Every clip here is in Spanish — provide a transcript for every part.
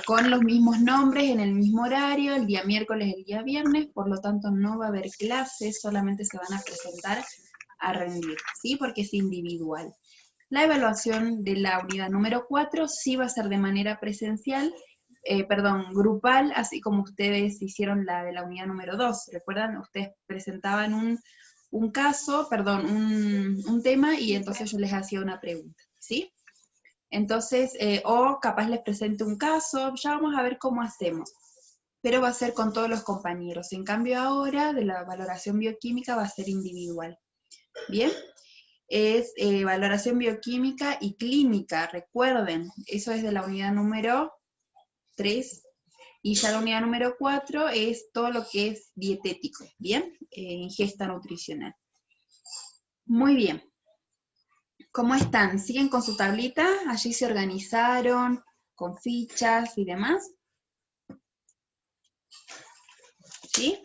con los mismos nombres, en el mismo horario, el día miércoles, el día viernes, por lo tanto no va a haber clases, solamente se van a presentar a rendir, ¿sí? Porque es individual. La evaluación de la unidad número 4 sí va a ser de manera presencial, grupal, así como ustedes hicieron la de la unidad número 2. ¿Recuerdan? Ustedes presentaban un caso, un tema, y entonces yo les hacía una pregunta, ¿sí? Entonces, o capaz les presento un caso, ya vamos a ver cómo hacemos. Pero va a ser con todos los compañeros. En cambio ahora, de la valoración bioquímica va a ser individual. ¿Bien? Es valoración bioquímica y clínica, recuerden, eso es de la unidad número 3, y ya la unidad número 4 es todo lo que es dietético, ¿bien? Ingesta nutricional. Muy bien. ¿Cómo están? ¿Siguen con su tablita? ¿Allí se organizaron con fichas y demás? ¿Sí?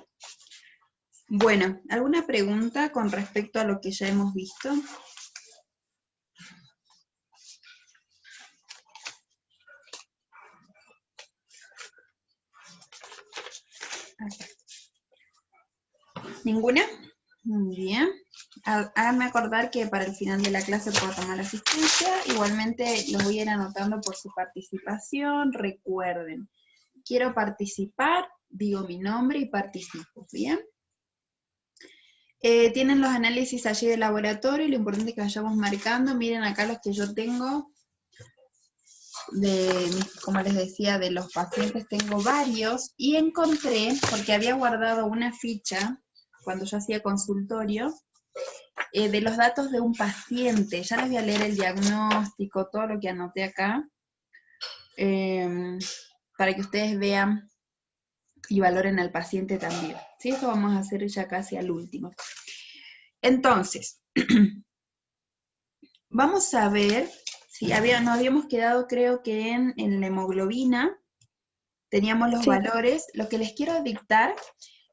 Bueno, ¿alguna pregunta con respecto a lo que ya hemos visto? ¿Ninguna? Muy bien. Háganme acordar que para el final de la clase puedo tomar asistencia. Igualmente los voy a ir anotando por su participación. Recuerden, quiero participar, digo mi nombre y participo. ¿Bien? Tienen los análisis allí de laboratorio, lo importante es que vayamos marcando. Miren acá los que yo tengo, como les decía, de los pacientes tengo varios, y encontré, porque había guardado una ficha cuando yo hacía consultorio, de los datos de un paciente. Ya les voy a leer el diagnóstico, todo lo que anoté acá, para que ustedes vean y valoren al paciente también. ¿Sí? Esto vamos a hacer ya casi al último. Entonces, vamos a ver, si nos habíamos quedado creo que en la hemoglobina, teníamos los valores. Lo que les quiero dictar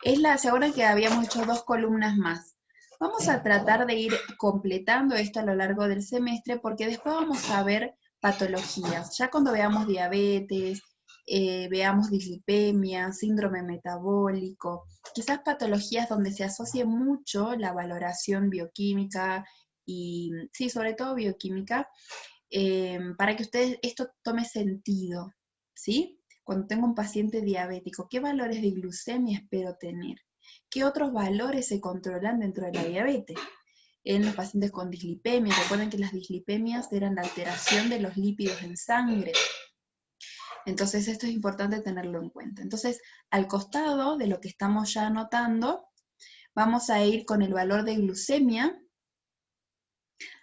es ¿se acuerdan que habíamos hecho 2 columnas más? Vamos a tratar de ir completando esto a lo largo del semestre, porque después vamos a ver patologías. Ya cuando veamos diabetes, veamos dislipemia, síndrome metabólico, quizás patologías donde se asocie mucho la valoración bioquímica, y sí, sobre todo bioquímica, para que ustedes esto tome sentido, ¿sí? Cuando tengo un paciente diabético, ¿qué valores de glucemia espero tener? ¿Qué otros valores se controlan dentro de la diabetes? En los pacientes con dislipemia, recuerden que las dislipemias eran la alteración de los lípidos en sangre. Entonces esto es importante tenerlo en cuenta. Entonces, al costado de lo que estamos ya anotando, vamos a ir con el valor de glucemia.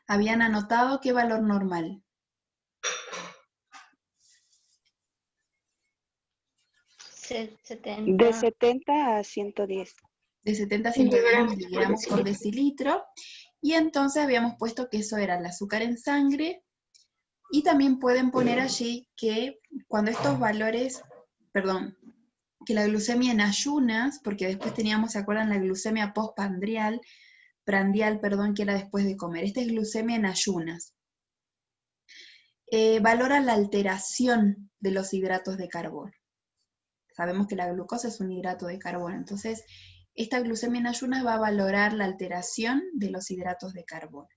Habían anotado qué valor normal. De 70 a 110. De 70 a 110 miligramos por decilitro. Y entonces habíamos puesto que eso era el azúcar en sangre, y también pueden poner allí que cuando estos valores, que la glucemia en ayunas, porque después teníamos, ¿se acuerdan? La glucemia postprandial, que era después de comer. Esta es glucemia en ayunas. Valora la alteración de los hidratos de carbono. Sabemos que la glucosa es un hidrato de carbono, entonces esta glucemia en ayunas va a valorar la alteración de los hidratos de carbono.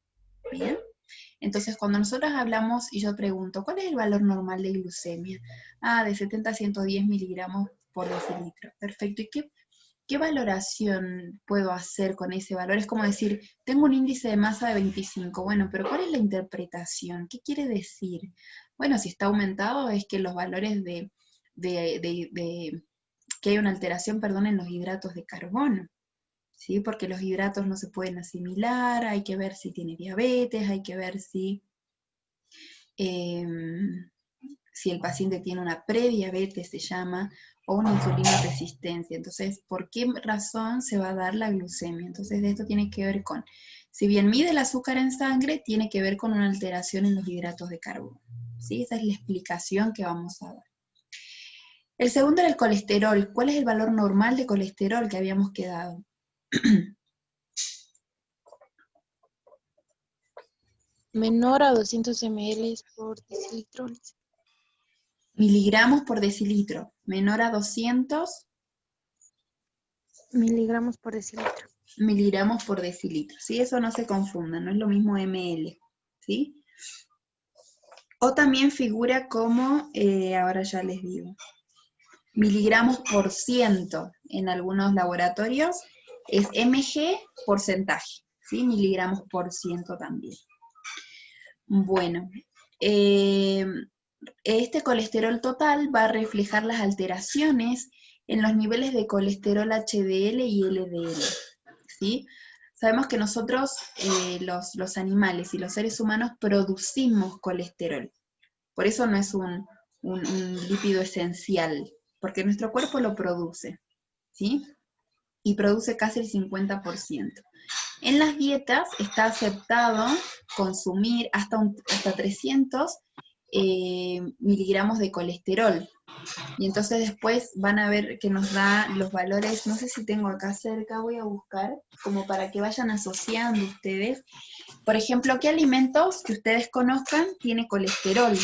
¿Bien? Entonces, cuando nosotros hablamos y yo pregunto, ¿cuál es el valor normal de glucemia? De 70 a 110 miligramos por decilitro. Perfecto. ¿Y qué valoración puedo hacer con ese valor? Es como decir, tengo un índice de masa de 25. Bueno, pero ¿cuál es la interpretación? ¿Qué quiere decir? Bueno, si está aumentado es que los valores que hay una alteración, en los hidratos de carbono. ¿Sí? Porque los hidratos no se pueden asimilar, hay que ver si tiene diabetes, hay que ver si el paciente tiene una prediabetes, se llama, o una insulina resistencia. Entonces, ¿por qué razón se va a dar la glucemia? Entonces, de esto tiene que ver con, si bien mide el azúcar en sangre, tiene que ver con una alteración en los hidratos de carbono. ¿Sí? Esa es la explicación que vamos a dar. El segundo era el colesterol. ¿Cuál es el valor normal de colesterol que habíamos quedado? Menor a 200 ml por decilitro. miligramos por decilitro, menor a 200 miligramos por decilitro. miligramos por decilitro, ¿sí? Eso no se confunda, no es lo mismo ml, ¿sí? O también figura como, ahora ya les digo, miligramos por ciento en algunos laboratorios, es mg porcentaje, ¿sí? Miligramos por ciento también. Bueno, este colesterol total va a reflejar las alteraciones en los niveles de colesterol HDL y LDL, ¿sí? Sabemos que nosotros, los animales y los seres humanos, producimos colesterol. Por eso no es un lípido esencial, porque nuestro cuerpo lo produce, ¿sí? Y produce casi el 50%. En las dietas está aceptado consumir hasta 300 miligramos de colesterol. Y entonces después van a ver que nos da los valores, no sé si tengo acá cerca, voy a buscar, como para que vayan asociando ustedes. Por ejemplo, ¿qué alimentos que ustedes conozcan tiene colesterol?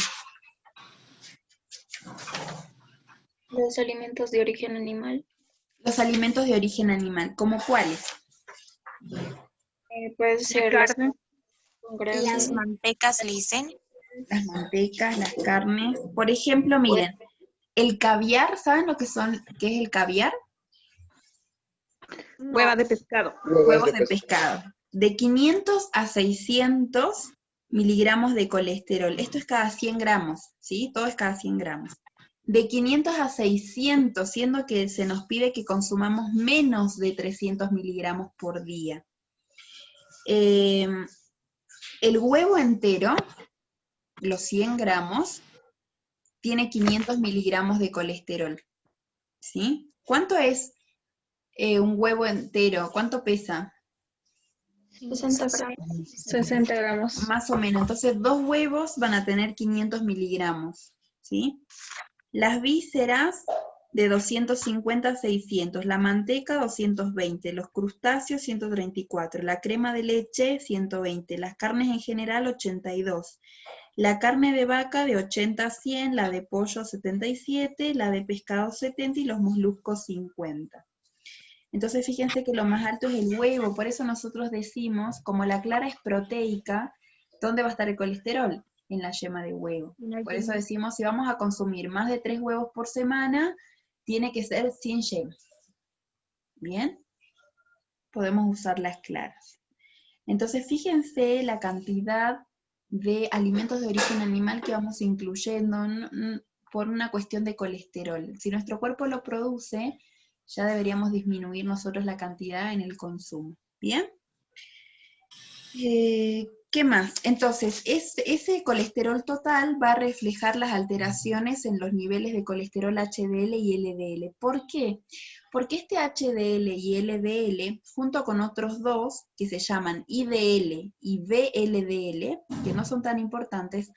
Los alimentos de origen animal. Los alimentos de origen animal, ¿como cuáles? Puede ser las Carne. con grasa. Las mantecas le dicen. Las mantecas, las carnes. Por ejemplo, miren, el caviar, ¿saben lo que qué es el caviar? Hueva de pescado. Huevos de pescado. De 500 a 600 miligramos de colesterol. Esto es cada 100 gramos, ¿sí? Todo es cada 100 gramos. De 500 a 600, siendo que se nos pide que consumamos menos de 300 miligramos por día. El huevo entero, los 100 gramos, tiene 500 miligramos de colesterol, ¿sí? ¿Cuánto es un huevo entero? ¿Cuánto pesa? 60 gramos. 60 gramos. Más o menos. Entonces, 2 huevos van a tener 500 miligramos, ¿sí? Las vísceras de 250 a 600, la manteca 220, los crustáceos 134, la crema de leche 120, las carnes en general 82, la carne de vaca de 80 a 100, la de pollo 77, la de pescado 70 y los moluscos 50. Entonces fíjense que lo más alto es el huevo, por eso nosotros decimos, como la clara es proteica, ¿dónde va a estar el colesterol? En la yema de huevo. Por eso decimos, si vamos a consumir más de 3 huevos por semana, tiene que ser sin yemas. ¿Bien? Podemos usar las claras. Entonces fíjense la cantidad de alimentos de origen animal que vamos incluyendo por una cuestión de colesterol. Si nuestro cuerpo lo produce, ya deberíamos disminuir nosotros la cantidad en el consumo. ¿Bien? ¿Qué más? Entonces, ese colesterol total va a reflejar las alteraciones en los niveles de colesterol HDL y LDL. ¿Por qué? Porque este HDL y LDL, junto con otros dos, que se llaman IDL y VLDL, que no son tan importantes,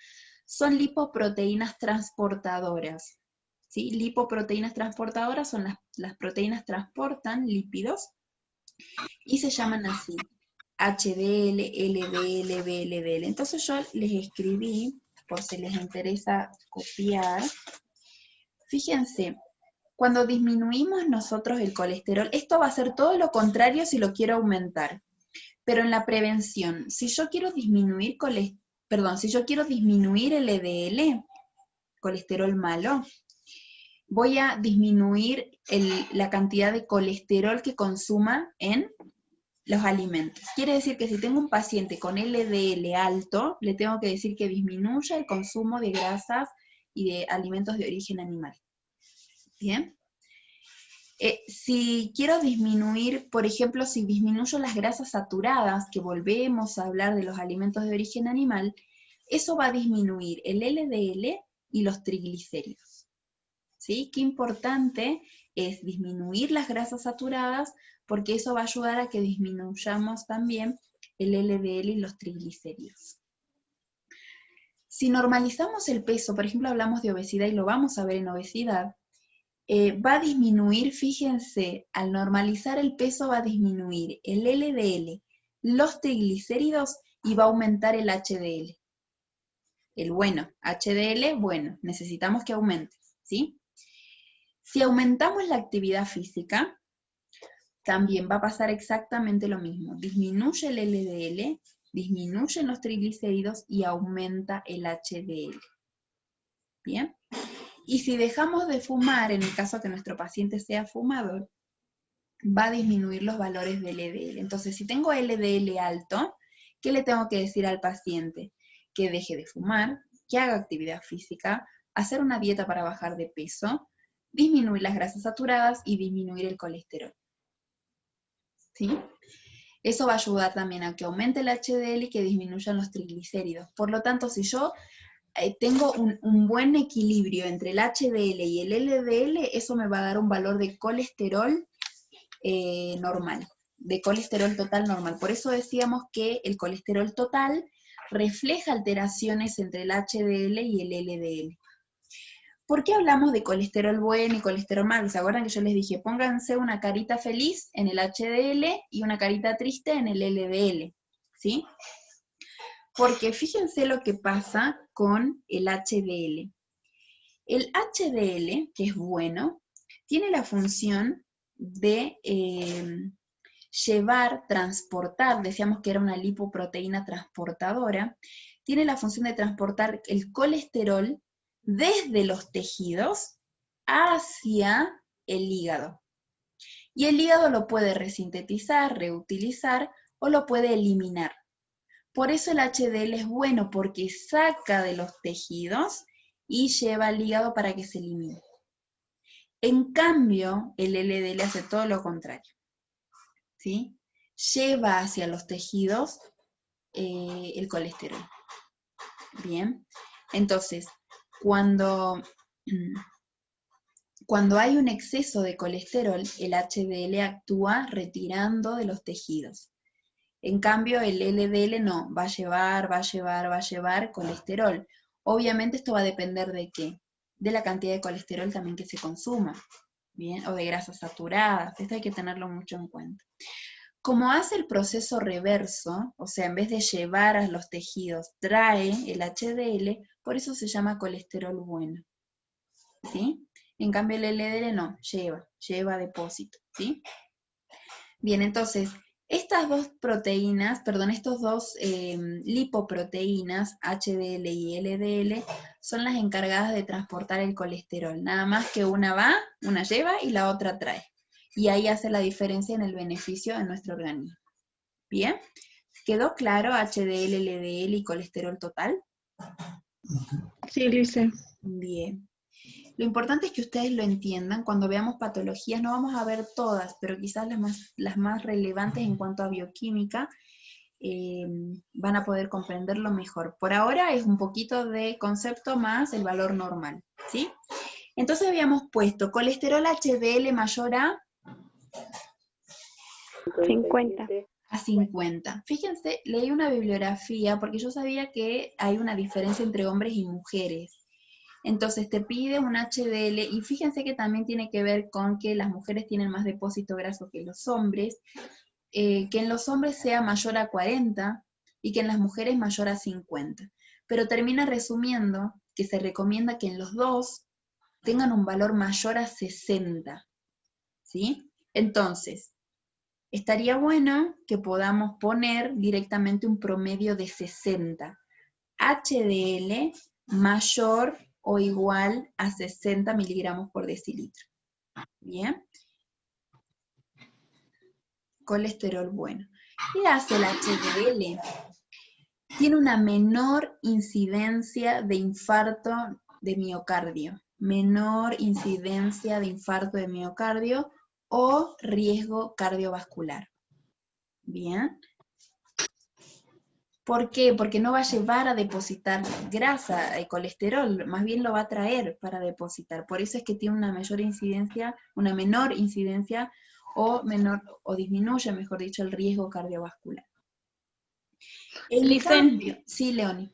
son lipoproteínas transportadoras. ¿Sí? Lipoproteínas transportadoras son las proteínas transportan lípidos y se llaman así. HDL, LDL, VLDL. Entonces yo les escribí, por si les interesa copiar. Fíjense, cuando disminuimos nosotros el colesterol, esto va a ser todo lo contrario si lo quiero aumentar. Pero en la prevención, si yo quiero disminuir el LDL, colesterol malo, voy a disminuir la cantidad de colesterol que consuma en los alimentos. Quiere decir que si tengo un paciente con LDL alto, le tengo que decir que disminuya el consumo de grasas y de alimentos de origen animal. ¿Bien? Si quiero disminuir, por ejemplo, si disminuyo las grasas saturadas, que volvemos a hablar de los alimentos de origen animal, eso va a disminuir el LDL y los triglicéridos. ¿Sí? Qué importante es disminuir las grasas saturadas, porque eso va a ayudar a que disminuyamos también el LDL y los triglicéridos. Si normalizamos el peso, por ejemplo hablamos de obesidad y lo vamos a ver en obesidad, va a disminuir, fíjense, al normalizar el peso va a disminuir el LDL, los triglicéridos y va a aumentar el HDL. el bueno, HDL, bueno, necesitamos que aumente, ¿sí? Si aumentamos la actividad física, también va a pasar exactamente lo mismo. Disminuye el LDL, disminuyen los triglicéridos y aumenta el HDL. ¿Bien? Y si dejamos de fumar, en el caso que nuestro paciente sea fumador, va a disminuir los valores del LDL. Entonces, si tengo LDL alto, ¿qué le tengo que decir al paciente? Que deje de fumar, que haga actividad física, hacer una dieta para bajar de peso, disminuir las grasas saturadas y disminuir el colesterol. ¿Sí? Eso va a ayudar también a que aumente el HDL y que disminuyan los triglicéridos. Por lo tanto, si yo tengo un buen equilibrio entre el HDL y el LDL, eso me va a dar un valor de colesterol normal, de colesterol total normal. Por eso decíamos que el colesterol total refleja alteraciones entre el HDL y el LDL. ¿Por qué hablamos de colesterol bueno y colesterol malo? ¿Se acuerdan que yo les dije, pónganse una carita feliz en el HDL y una carita triste en el LDL? ¿Sí? Porque fíjense lo que pasa con el HDL. El HDL, que es bueno, tiene la función de transportar, decíamos que era una lipoproteína transportadora, tiene la función de transportar el colesterol desde los tejidos hacia el hígado. Y el hígado lo puede resintetizar, reutilizar o lo puede eliminar. Por eso el HDL es bueno, porque saca de los tejidos y lleva al hígado para que se elimine. En cambio, el LDL hace todo lo contrario, ¿sí? Lleva hacia los tejidos el colesterol. Bien, entonces, cuando hay un exceso de colesterol, el HDL actúa retirando de los tejidos. En cambio, el LDL no, va a llevar colesterol. Obviamente esto va a depender de qué, de la cantidad de colesterol también que se consuma, ¿bien? O de grasas saturadas, esto hay que tenerlo mucho en cuenta. Como hace el proceso reverso, o sea, en vez de llevar a los tejidos, trae el HDL, por eso se llama colesterol bueno, ¿sí? En cambio el LDL no, lleva depósito, ¿sí? Bien, entonces, estas dos proteínas, perdón, estos dos lipoproteínas, HDL y LDL, son las encargadas de transportar el colesterol. Nada más que una va, una lleva y la otra trae. Y ahí hace la diferencia en el beneficio de nuestro organismo. ¿Bien? ¿Quedó claro HDL, LDL y colesterol total? Sí, dice. Bien. Lo importante es que ustedes lo entiendan. Cuando veamos patologías, no vamos a ver todas, pero quizás las más relevantes en cuanto a bioquímica van a poder comprenderlo mejor. Por ahora es un poquito de concepto más el valor normal, ¿sí? Entonces habíamos puesto colesterol HDL mayor a 50. a 50. Fíjense, leí una bibliografía porque yo sabía que hay una diferencia entre hombres y mujeres. Entonces te pide un HDL y fíjense que también tiene que ver con que las mujeres tienen más depósito graso que los hombres, que en los hombres sea mayor a 40 y que en las mujeres mayor a 50. Pero termina resumiendo que se recomienda que en los dos tengan un valor mayor a 60, ¿sí? Entonces, estaría bueno que podamos poner directamente un promedio de 60. HDL mayor o igual a 60 miligramos por decilitro. Bien. Colesterol bueno. ¿Qué hace el HDL? Tiene una menor incidencia de infarto de miocardio. Menor incidencia de infarto de miocardio o riesgo cardiovascular. Bien. ¿Por qué? Porque no va a llevar a depositar grasa, colesterol, más bien lo va a traer para depositar. Por eso es que tiene una menor incidencia o disminuye, mejor dicho, el riesgo cardiovascular. Sí, Leoni.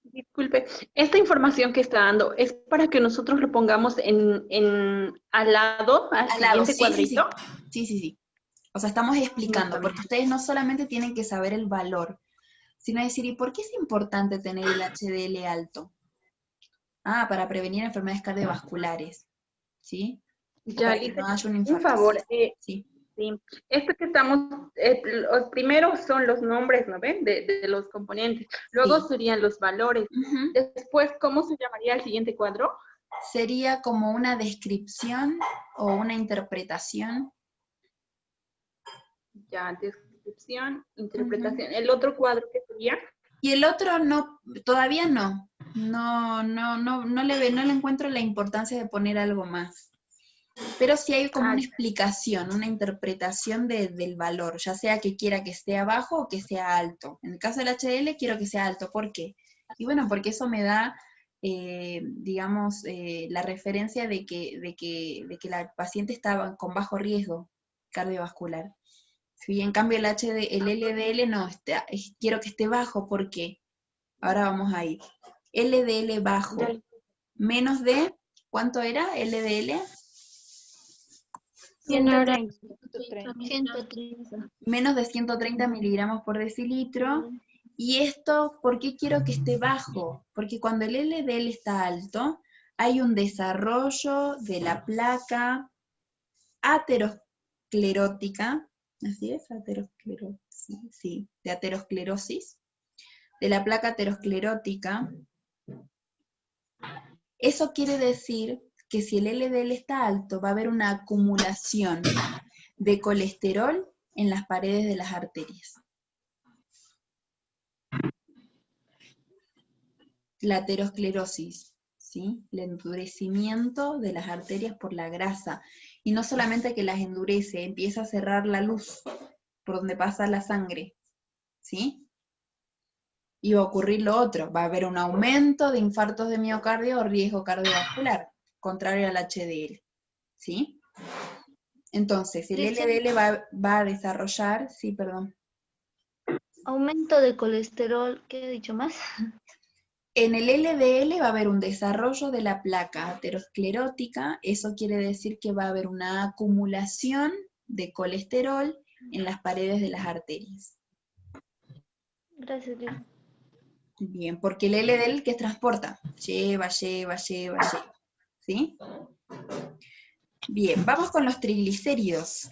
Disculpe, esta información que está dando es para que nosotros lo pongamos al lado, al siguiente cuadrito. Sí. O sea, estamos explicando, porque ustedes no solamente tienen que saber el valor, Sino decir, ¿y por qué es importante tener el HDL alto? Ah, para prevenir enfermedades cardiovasculares, ¿sí? Ya, Para que Lisa, no haya un un infarto. favor. Sí. Sí, esto que estamos, los primeros son los nombres, ¿no ven? De los componentes. Luego Sí. serían los valores. Ujú. Después, ¿cómo se llamaría el siguiente cuadro? Sería como una descripción o una interpretación. Ya, descripción, interpretación. El otro cuadro que sería. Y el otro no, todavía no. No le encuentro la importancia de poner algo más. Pero sí hay como una explicación, una interpretación del valor, ya sea que quiera que esté bajo o que sea alto. En el caso del HDL quiero que sea alto. ¿Por qué? Y bueno, porque eso me da, digamos, la referencia de que la paciente estaba con bajo riesgo cardiovascular. Sí, en cambio el LDL no, quiero que esté bajo. ¿Por qué? Ahora vamos a ir. LDL bajo, menos de, ¿cuánto era LDL? 130. 130. Menos de 130 miligramos por decilitro. Y esto, ¿por qué quiero que esté bajo? Porque cuando el LDL está alto, hay un desarrollo de la placa aterosclerótica, ¿así es? Aterosclerosis, sí, de aterosclerosis, de la placa aterosclerótica. Eso quiere decir que si el LDL está alto, va a haber una acumulación de colesterol en las paredes de las arterias. La aterosclerosis, ¿sí? El endurecimiento de las arterias por la grasa. Y no solamente que las endurece, empieza a cerrar la luz por donde pasa la sangre, ¿sí? Y va a ocurrir lo otro, va a haber un aumento de infartos de miocardio o riesgo cardiovascular, contrario al HDL, ¿sí? Entonces, el LDL va a desarrollar, sí, perdón. Aumento de colesterol, ¿qué he dicho más? En el LDL va a haber un desarrollo de la placa aterosclerótica, eso quiere decir que va a haber una acumulación de colesterol en las paredes de las arterias. Gracias, Liz. Bien, porque el LDL que transporta, lleva, ¿sí? Bien, vamos con los triglicéridos.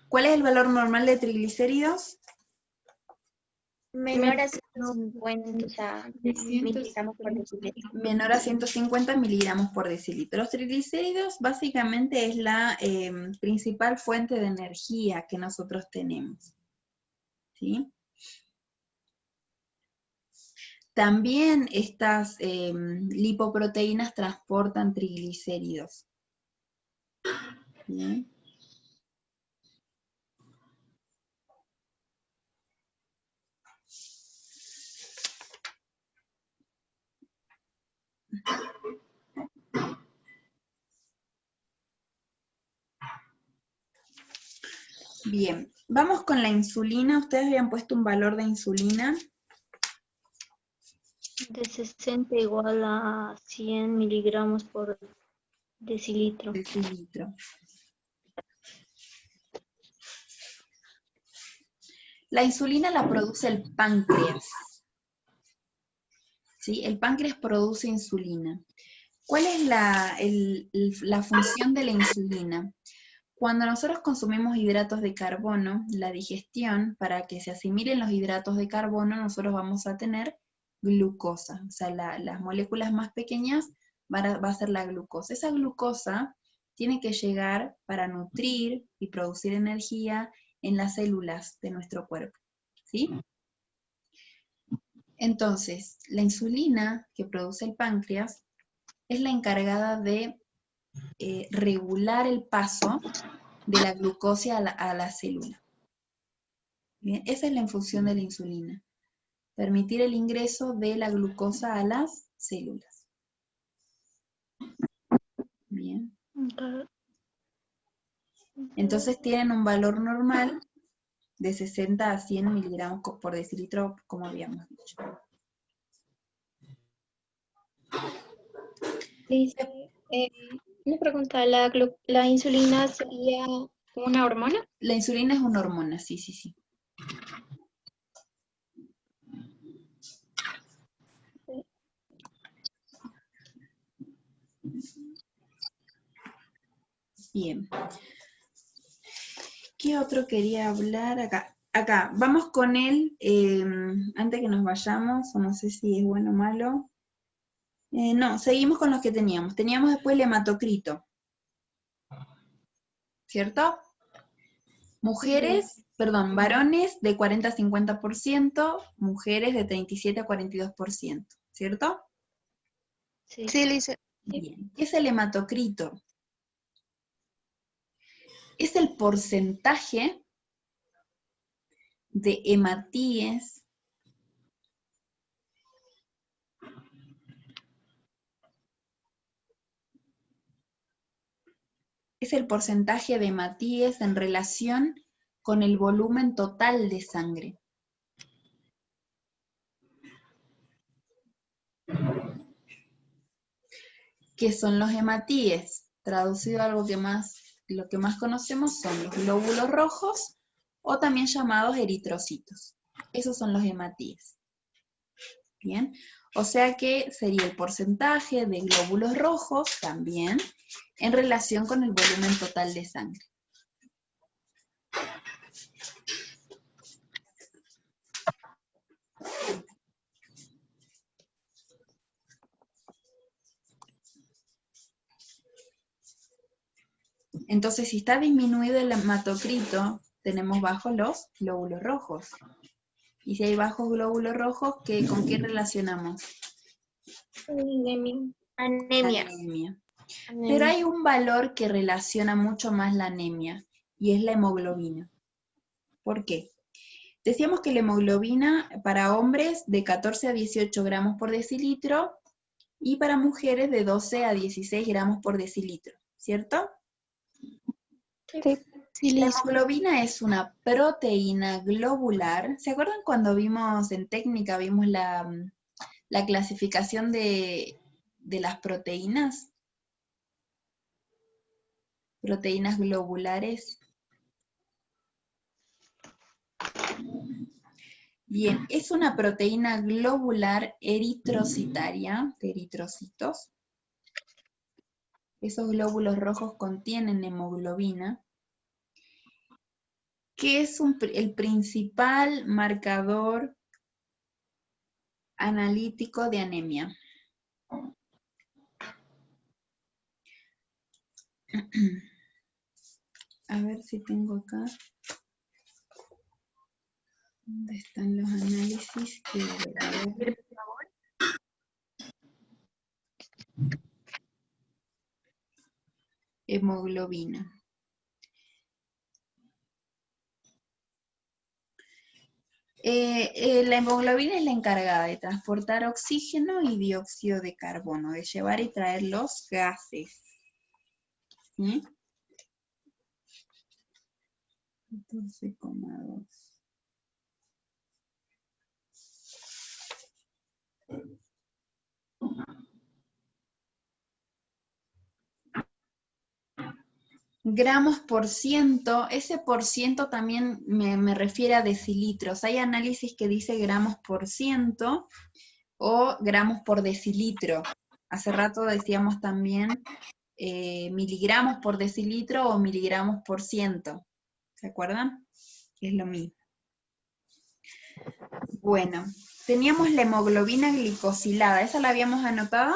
¿Cuál es el valor normal de triglicéridos? Menor a 150, o sea, miligramos por decilitro. Menor a 150 miligramos por decilitro. Los triglicéridos básicamente es la principal fuente de energía que nosotros tenemos, ¿sí? También estas lipoproteínas transportan triglicéridos. ¿Bien? Bien, vamos con la insulina. Ustedes habían puesto un valor de insulina. De 60 igual a 100 miligramos por decilitro. La insulina la produce el páncreas. ¿Sí? El páncreas produce insulina. ¿Cuál es la función de la insulina? Cuando nosotros consumimos hidratos de carbono, la digestión, para que se asimilen los hidratos de carbono, nosotros vamos a tener glucosa. O sea, las moléculas más pequeñas va a ser la glucosa. Esa glucosa tiene que llegar para nutrir y producir energía en las células de nuestro cuerpo, ¿sí? Entonces, la insulina que produce el páncreas es la encargada de regular el paso de la glucosa a la célula. Bien, esa es la función de la insulina, permitir el ingreso de la glucosa a las células. Bien. Entonces tienen un valor normal de 60 a 100 miligramos por decilitro, como habíamos dicho. Dice, una pregunta, ¿la insulina sería ¿Una hormona? La insulina es una hormona, sí, sí, sí. Bien. ¿Qué otro quería hablar acá? Acá, vamos con él, antes que nos vayamos, o no sé si es bueno o malo. No, seguimos con los que teníamos. Teníamos después el hematocrito. ¿Cierto? Mujeres, perdón, varones de 40 a 50%, mujeres de 37 a 42%, ¿cierto? Sí. Sí, Lisa. Bien. ¿Qué es el hematocrito? Es el porcentaje de hematíes en relación con el volumen total de sangre. ¿Qué son los hematíes? Traducido a algo que lo que más conocemos son los glóbulos rojos o también llamados eritrocitos. Esos son los hematíes. Bien, o sea que sería el porcentaje de glóbulos rojos también en relación con el volumen total de sangre. Entonces, si está disminuido el hematocrito, tenemos bajos los glóbulos rojos. Y si hay bajos glóbulos rojos, ¿con qué relacionamos? Anemia. Anemia. Pero hay un valor que relaciona mucho más la anemia, y es la hemoglobina. ¿Por qué? Decíamos que la hemoglobina para hombres de 14 a 18 gramos por decilitro, y para mujeres de 12 a 16 gramos por decilitro, ¿cierto? Sí, La Lisa. hemoglobina es una proteína globular. ¿Se acuerdan cuando vimos en técnica, vimos la clasificación de las proteínas? Proteínas globulares. Bien, es una proteína globular eritrocitaria, de eritrocitos. Esos glóbulos rojos contienen hemoglobina, que es el principal marcador analítico de anemia. A ver si tengo acá. ¿Dónde están los análisis? Hemoglobina. La hemoglobina es la encargada de transportar oxígeno y dióxido de carbono, de llevar y traer los gases. ¿Sí? 14,2. Gramos por ciento, ese por ciento también me refiere a decilitros. Hay análisis que dice gramos por ciento o gramos por decilitro. Hace rato decíamos también miligramos por decilitro o miligramos por ciento. ¿Se acuerdan? Es lo mismo. Bueno, teníamos la hemoglobina glicosilada. ¿Esa la habíamos anotado?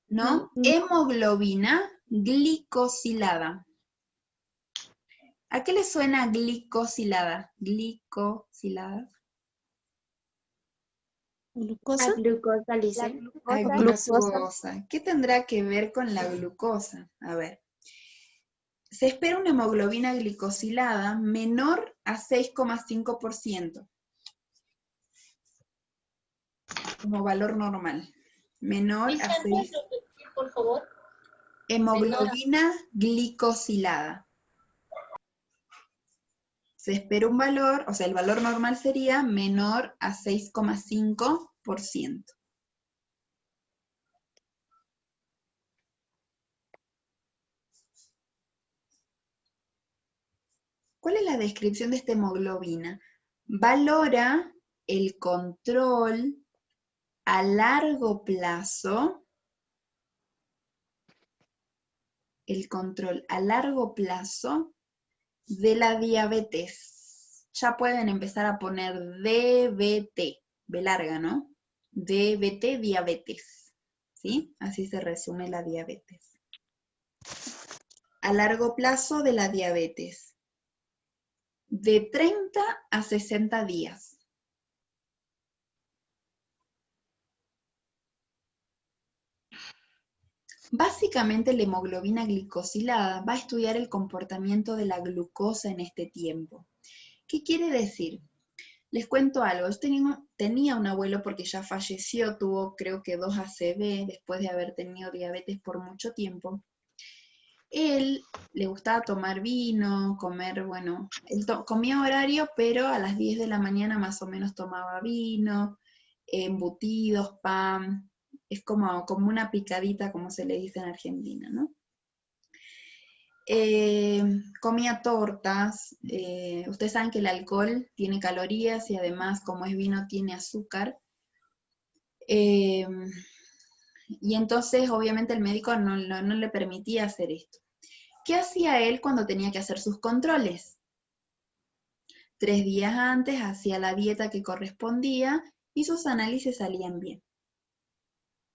¿No? Hemoglobina glicosilada. ¿A qué le suena glicosilada? Glicosilada. ¿Glucosa? A glucosa, Lisa. A glucosa. ¿Qué tendrá que ver con la glucosa? A ver. Se espera una hemoglobina glicosilada menor a 6,5%. Como valor normal. Menor a 6. Por favor. Hemoglobina glicosilada. Se espera un valor, o sea, el valor normal sería menor a 6,5%. ¿Cuál es la descripción de esta hemoglobina? Valora el control a largo plazo, de la diabetes. Ya pueden empezar a poner DBT, B larga, ¿no? DBT, diabetes, ¿sí? Así se resume la diabetes. A largo plazo de la diabetes, de 30 a 60 días. Básicamente la hemoglobina glicosilada va a estudiar el comportamiento de la glucosa en este tiempo. ¿Qué quiere decir? Les cuento algo. Yo tenía un abuelo porque ya falleció, tuvo creo que 2 ACV después de haber tenido diabetes por mucho tiempo. Él le gustaba tomar vino, comer, bueno, él comía horario, pero a las 10 de la mañana más o menos tomaba vino, embutidos, pan, es como una picadita, como se le dice en Argentina, ¿no? Comía tortas, ustedes saben que el alcohol tiene calorías y además como es vino tiene azúcar, y entonces obviamente el médico no le permitía hacer esto. ¿Qué hacía él cuando tenía que hacer sus controles? 3 días antes hacía la dieta que correspondía y sus análisis salían bien.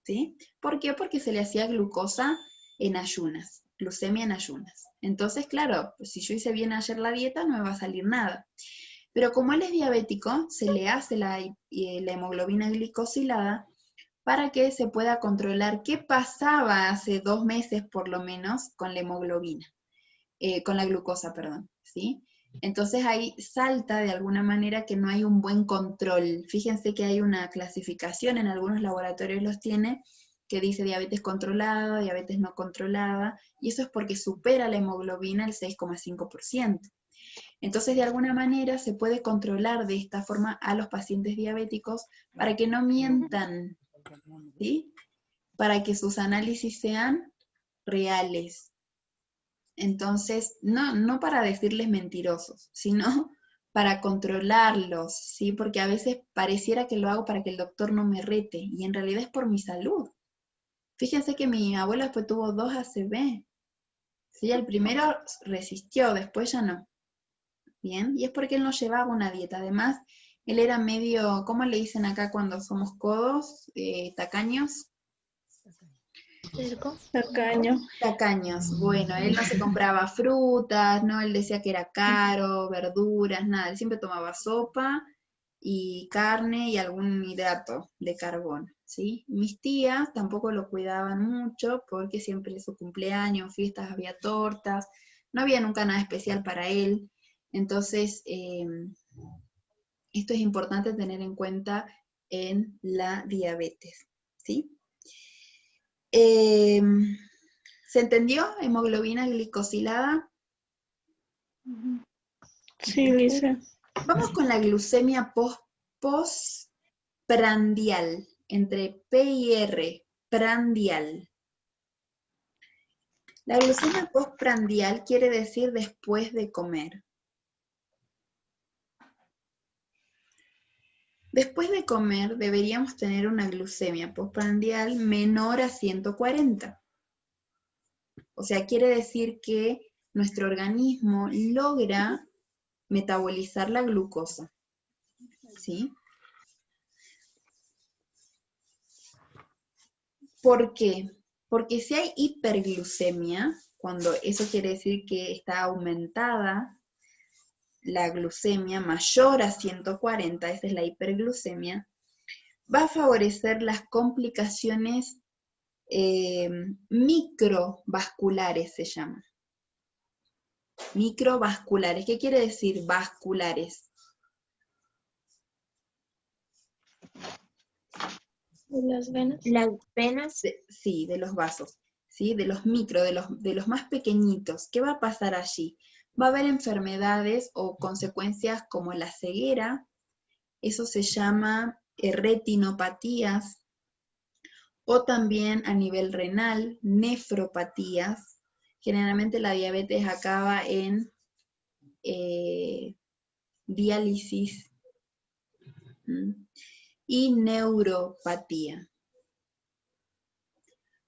¿Sí? ¿Por qué? Porque se le hacía glucosa en ayunas, glucemia en ayunas. Entonces, claro, pues si yo hice bien ayer la dieta, no me va a salir nada. Pero como él es diabético, se le hace la hemoglobina glicosilada para que se pueda controlar qué pasaba hace 2 meses por lo menos con la hemoglobina, con la glucosa, perdón, ¿sí? Entonces ahí salta de alguna manera que no hay un buen control. Fíjense que hay una clasificación, en algunos laboratorios los tiene, que dice diabetes controlada, diabetes no controlada, y eso es porque supera la hemoglobina el 6,5%. Entonces, de alguna manera se puede controlar de esta forma a los pacientes diabéticos para que no mientan, ¿sí? Para que sus análisis sean reales. Entonces, no para decirles mentirosos, sino para controlarlos, ¿sí? Porque a veces pareciera que lo hago para que el doctor no me rete, y en realidad es por mi salud. Fíjense que mi abuela después tuvo 2 ACV, ¿sí? El primero resistió, después ya no. Bien, y es porque él no llevaba una dieta. Además, él era medio, ¿cómo le dicen acá cuando somos codos? Tacaños. Tacaño. Tacaños. Bueno, él no se compraba frutas, ¿no? Él decía que era caro, verduras, nada. Él siempre tomaba sopa y carne y algún hidrato de carbono, ¿sí? Mis tías tampoco lo cuidaban mucho porque siempre su cumpleaños, fiestas, había tortas, no había nunca nada especial para él. Entonces, esto es importante tener en cuenta en la diabetes, ¿sí? ¿Se entendió? Hemoglobina glicosilada. Sí, Lisa. Vamos con la glucemia postprandial, entre P y R, prandial. La glucemia postprandial quiere decir después de comer. Después de comer deberíamos tener una glucemia postprandial menor a 140. O sea, quiere decir que nuestro organismo logra metabolizar la glucosa, ¿sí? ¿Por qué? Porque si hay hiperglucemia, cuando eso quiere decir que está aumentada la glucemia mayor a 140, esa es la hiperglucemia, va a favorecer las complicaciones microvasculares, se llama. Microvasculares, ¿qué quiere decir vasculares? ¿De las venas? Las venas. Sí, de los vasos, ¿sí? De los de los más pequeñitos. ¿Qué va a pasar allí? Va a haber enfermedades o consecuencias como la ceguera, eso se llama retinopatías, o también a nivel renal, nefropatías. Generalmente la diabetes acaba en diálisis y neuropatía,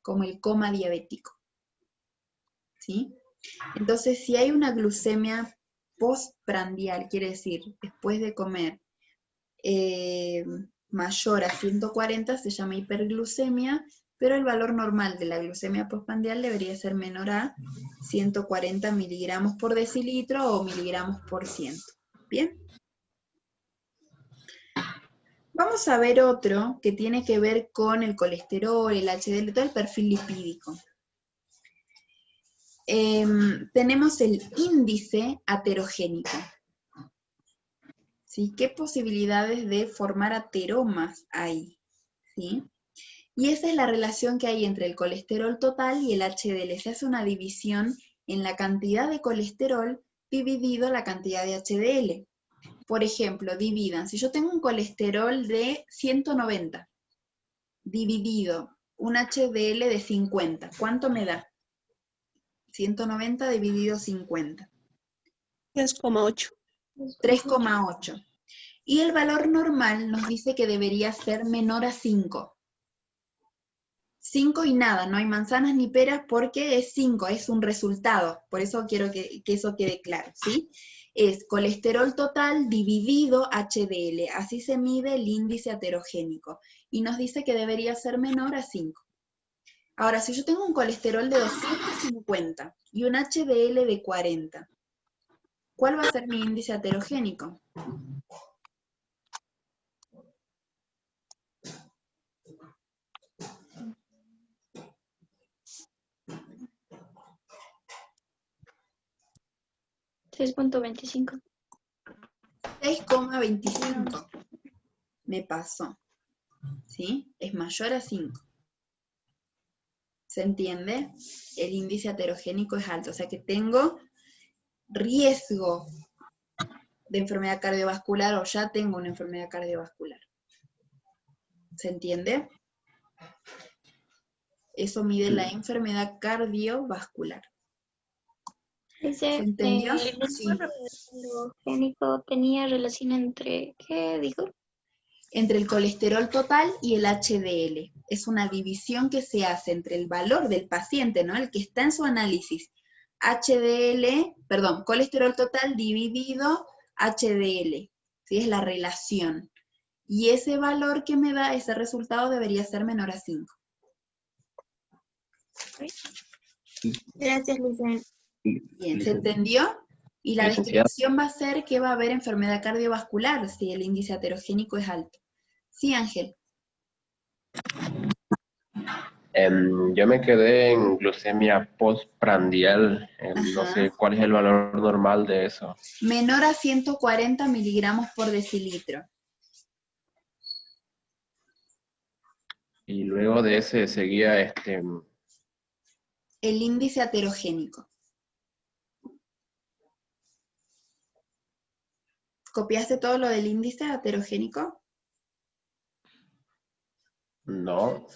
como el coma diabético. ¿Sí? Entonces, si hay una glucemia postprandial, quiere decir, después de comer, mayor a 140, se llama hiperglucemia, pero el valor normal de la glucemia postprandial debería ser menor a 140 miligramos por decilitro o miligramos por ciento. ¿Bien? Vamos a ver otro que tiene que ver con el colesterol, el HDL, todo el perfil lipídico. Tenemos el índice aterogénico. ¿Sí? ¿Qué posibilidades de formar ateromas hay? ¿Sí? Y esa es la relación que hay entre el colesterol total y el HDL. Se hace una división en la cantidad de colesterol dividido la cantidad de HDL. Por ejemplo, dividan, si yo tengo un colesterol de 190, dividido un HDL de 50, ¿cuánto me da? 190 dividido 50. 3,8. 3,8. Y el valor normal nos dice que debería ser menor a 5. 5 y nada, no hay manzanas ni peras porque es 5, es un resultado. Por eso quiero que eso quede claro, ¿sí? Es colesterol total dividido HDL. Así se mide el índice aterogénico. Y nos dice que debería ser menor a 5. Ahora, si yo tengo un colesterol de 250 y un HDL de 40, ¿cuál va a ser mi índice aterogénico? $6.25. 6,25. Me pasó. ¿Sí? Es mayor a 5. ¿Se entiende? El índice aterogénico es alto. O sea que tengo riesgo de enfermedad cardiovascular o ya tengo una enfermedad cardiovascular. ¿Se entiende? Eso mide la enfermedad cardiovascular. Dice, ¿Se entendió? el Sí. aterogénico tenía relación entre, ¿qué dijo? Entre el colesterol total y el HDL. Es una división que se hace entre el valor del paciente, ¿no? El que está en su análisis. Colesterol total dividido HDL. ¿Sí? Es la relación. Y ese valor que me da, ese resultado debería ser menor a 5. Gracias, Lizeth. Bien, ¿se entendió? Y la Licenciada. descripción va a ser que va a haber enfermedad cardiovascular si el índice aterogénico es alto. Sí, Ángel. Yo me quedé en glucemia postprandial. No Ajá. sé cuál es el valor normal de eso. Menor a 140 miligramos por decilitro. Y luego de ese seguía El índice aterogénico. ¿Copiaste todo lo del índice aterogénico? no,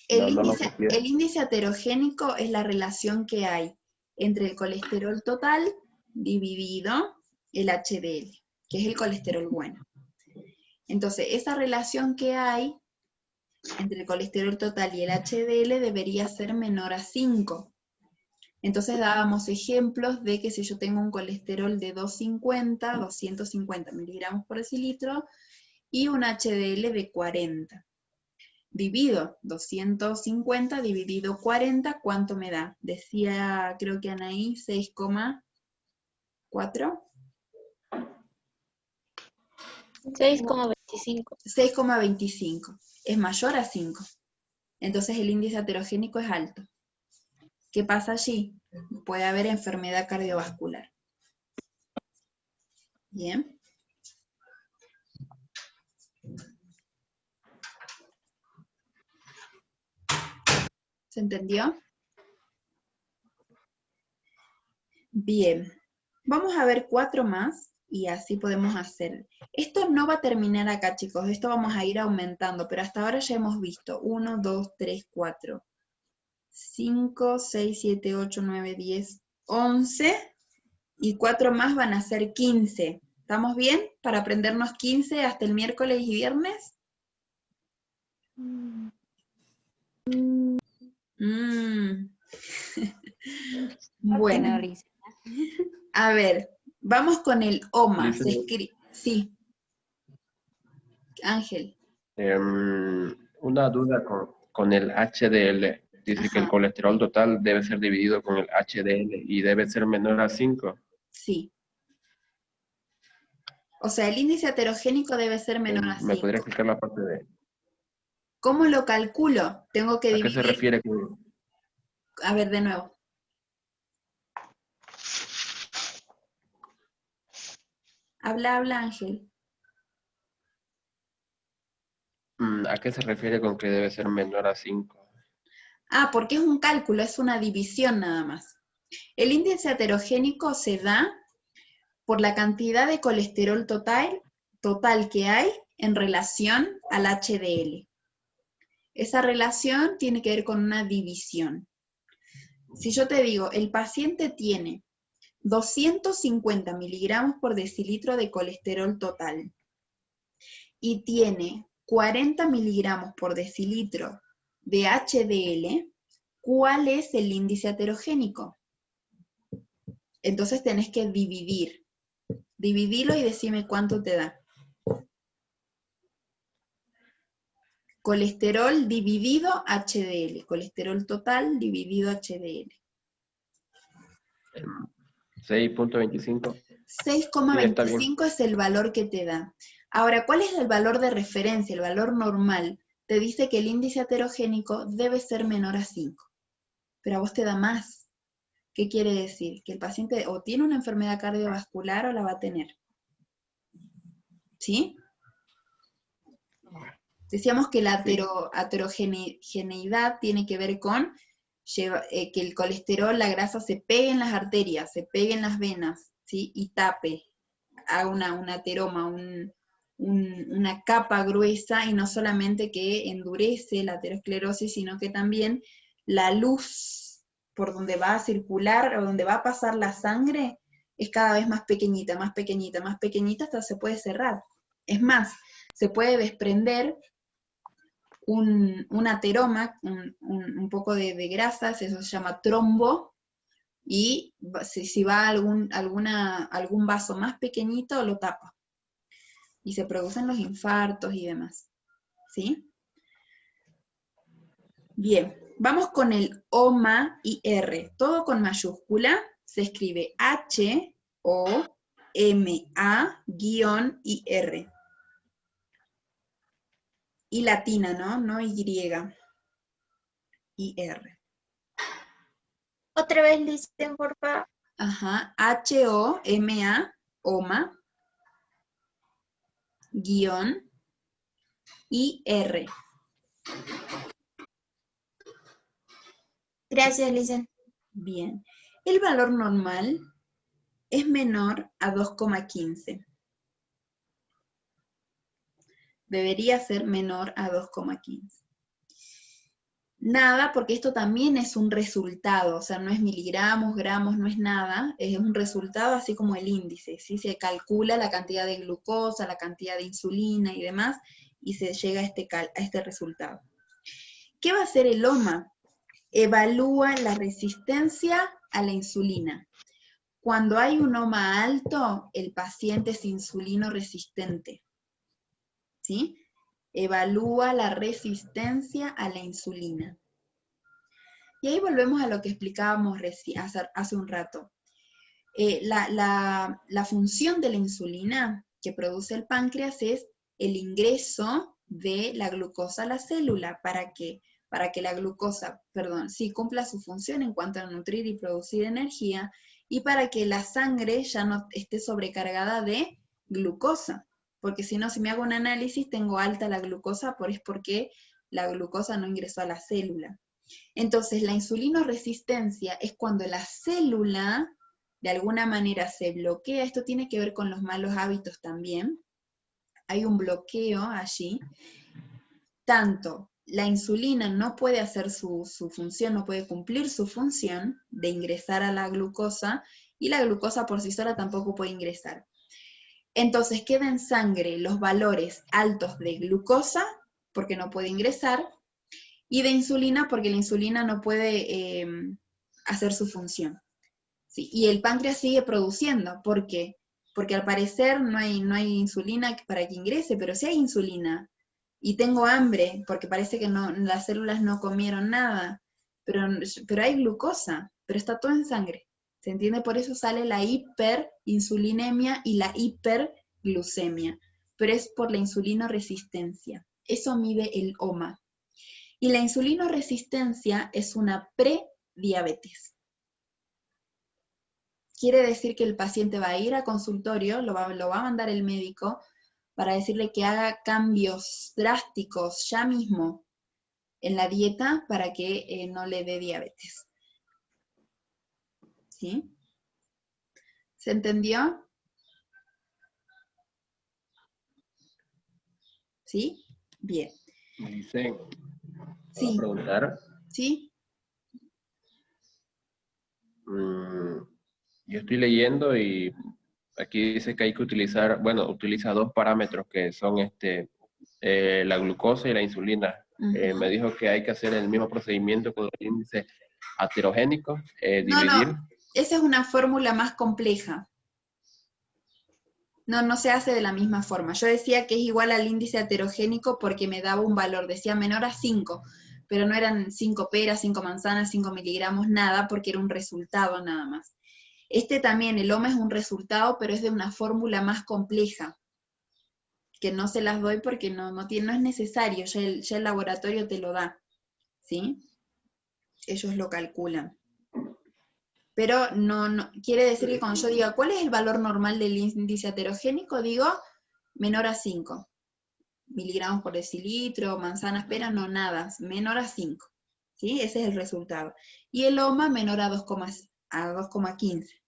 El no lo copié. índice aterogénico es la relación que hay entre el colesterol total dividido el HDL, que es el colesterol bueno. Entonces, esa relación que hay entre el colesterol total y el HDL debería ser menor a 5. Entonces dábamos ejemplos de que si yo tengo un colesterol de 250 miligramos por decilitro y un HDL de 40. Divido 250 dividido 40, ¿cuánto me da? Decía, creo que Anaí, 6,4. 6,25. 6,25. Es mayor a 5. Entonces el índice aterogénico es alto. ¿Qué pasa allí? Puede haber enfermedad cardiovascular. Bien. ¿Se entendió? Bien. Vamos a ver 4 más y así podemos hacer. Esto no va a terminar acá, chicos. Esto vamos a ir aumentando, pero hasta ahora ya hemos visto 1, 2, 3, 4, 5, 6, 7, 8, 9, 10, 11 y 4 más van a ser 15. ¿Estamos bien? Para aprendernos 15 hasta el miércoles y viernes. Bueno, a ver, vamos con el OMA. Se escribe, sí. Ángel. Una duda con el HDL. Dice que el colesterol total debe ser dividido con el HDL y debe ser menor a 5. Sí. O sea, el índice heterogénico debe ser menor a 5. ¿Me podría explicar la parte de...? ¿Cómo lo calculo? Tengo que dividir... ¿A qué se refiere con...? A ver, de nuevo. Habla, Ángel. ¿A qué se refiere con que debe ser menor a 5? Ah, porque es un cálculo, es una división nada más. El índice heterogénico se da por la cantidad de colesterol total que hay en relación al HDL. Esa relación tiene que ver con una división. Si yo te digo, el paciente tiene 250 miligramos por decilitro de colesterol total y tiene 40 miligramos por decilitro de HDL, ¿cuál es el índice heterogénico? Entonces tenés que dividir. Dividilo y decime cuánto te da. Colesterol dividido HDL. Colesterol total dividido HDL. 6.25. 6,25 es el valor que te da. Ahora, ¿cuál es el valor de referencia, el valor normal? Te dice que el índice heterogénico debe ser menor a 5. Pero a vos te da más. ¿Qué quiere decir? Que el paciente o tiene una enfermedad cardiovascular o la va a tener. ¿Sí? Decíamos que la heterogeneidad tiene que ver con que el colesterol, la grasa se pegue en las arterias, se pegue en las venas, ¿sí? Y tape, haga una ateroma, una capa gruesa, y no solamente que endurece la aterosclerosis, sino que también la luz por donde va a circular o donde va a pasar la sangre es cada vez más pequeñita, más pequeñita, más pequeñita, hasta se puede cerrar. Es más, se puede desprender un ateroma, un poco de grasas, eso se llama trombo, y si va algún vaso más pequeñito, lo tapa. Y se producen los infartos y demás. ¿Sí? Bien, vamos con el OMA y R. Todo con mayúscula. Se escribe H-O-M-A-I-R. Y latina, ¿no? No Y. I-R. Otra vez listen, por favor. Ajá, H-O-M-A, OMA, guión, I-R. Gracias, Lisen. Bien. El valor normal es menor a 2,15. Debería ser menor a 2,15. Nada, porque esto también es un resultado, o sea, no es miligramos, gramos, no es nada, es un resultado así como el índice, ¿sí? Se calcula la cantidad de glucosa, la cantidad de insulina y demás, y se llega a este resultado. ¿Qué va a hacer el OMA? Evalúa la resistencia a la insulina. Cuando hay un OMA alto, el paciente es insulino resistente, ¿sí? Evalúa la resistencia a la insulina. Y ahí volvemos a lo que explicábamos hace un rato. La función de la insulina que produce el páncreas es el ingreso de la glucosa a la célula. ¿Para qué? Para que la glucosa, sí cumpla su función en cuanto a nutrir y producir energía, y para que la sangre ya no esté sobrecargada de glucosa. Porque si no, si me hago un análisis, tengo alta la glucosa, es porque la glucosa no ingresó a la célula. Entonces, la insulinoresistencia es cuando la célula de alguna manera se bloquea. Esto tiene que ver con los malos hábitos también. Hay un bloqueo allí. Tanto la insulina no puede hacer su función, no puede cumplir su función de ingresar a la glucosa, Y la glucosa por sí sola tampoco puede ingresar. Entonces queda en sangre los valores altos de glucosa, porque no puede ingresar, y de insulina, porque la insulina no puede hacer su función. ¿Sí? Y el páncreas sigue produciendo. ¿Por qué? Porque al parecer no hay insulina para que ingrese, pero sí hay insulina. Y tengo hambre, porque parece que no, las células no comieron nada, pero hay glucosa, pero está todo en sangre. ¿Se entiende? Por eso sale la hiperinsulinemia y la hiperglucemia. Pero es por la insulinoresistencia. Eso mide el OMA. Y la insulinoresistencia es una prediabetes. Quiere decir que el paciente va a ir a consultorio, lo va a mandar el médico para decirle que haga cambios drásticos ya mismo en la dieta para que no le dé diabetes. ¿Sí? ¿Se entendió? ¿Sí? Bien. Dicen, Sí. ¿puedo preguntar? ¿Sí? Yo estoy leyendo y aquí dice que hay que utilizar, bueno, utiliza dos parámetros que son la glucosa y la insulina. Me dijo que hay que hacer el mismo procedimiento con el índice heterogénico, dividir. No, esa es una fórmula más compleja. No se hace de la misma forma. Yo decía que es igual al índice heterogénico porque me daba un valor, decía menor a 5, pero no eran 5 peras, 5 manzanas, 5 miligramos, nada, porque era un resultado nada más. También, el OMA es un resultado, pero es de una fórmula más compleja, que no se las doy porque no es necesario, ya el laboratorio te lo da, ¿sí? Ellos lo calculan. Pero no quiere decir que cuando yo diga, ¿cuál es el valor normal del índice heterogénico? Digo, menor a 5 miligramos por decilitro, manzanas, peras, no, nada, menor a 5, ¿sí? Ese es el resultado. Y el OMA menor a 2,15,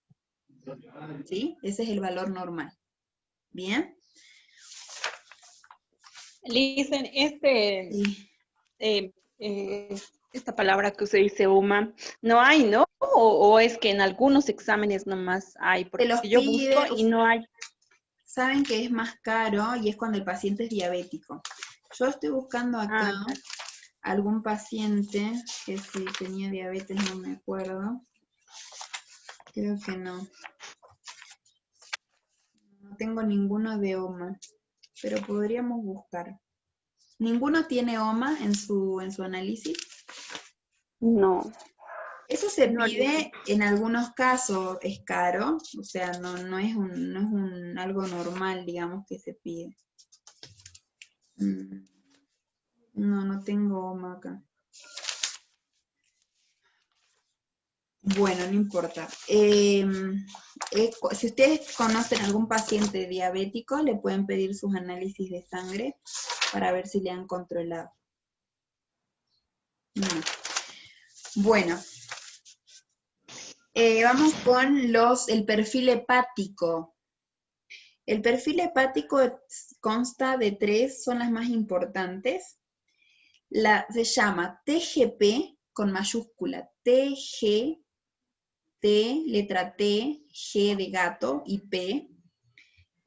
¿sí? Ese es el valor normal. ¿Bien? Listen, Sí. esta palabra que usted dice, UMA, no hay, ¿no? O es que en algunos exámenes nomás hay, porque los si yo pide, busco y no hay. Saben que es más caro y es cuando el paciente es diabético. Yo estoy buscando acá algún paciente que si tenía diabetes, no me acuerdo. Creo que no. No tengo ninguno de OMA, pero podríamos buscar. ¿Ninguno tiene OMA en su análisis? No. Eso se pide en algunos casos, es caro, o sea, no es algo normal, digamos, que se pide. No tengo OMA acá. Bueno, no importa. Si ustedes conocen algún paciente diabético, le pueden pedir sus análisis de sangre para ver si le han controlado. Bueno, vamos con el perfil hepático. El perfil hepático consta de 3, son las más importantes. Se llama TGP con mayúscula, TG, T, letra T, G de gato y P,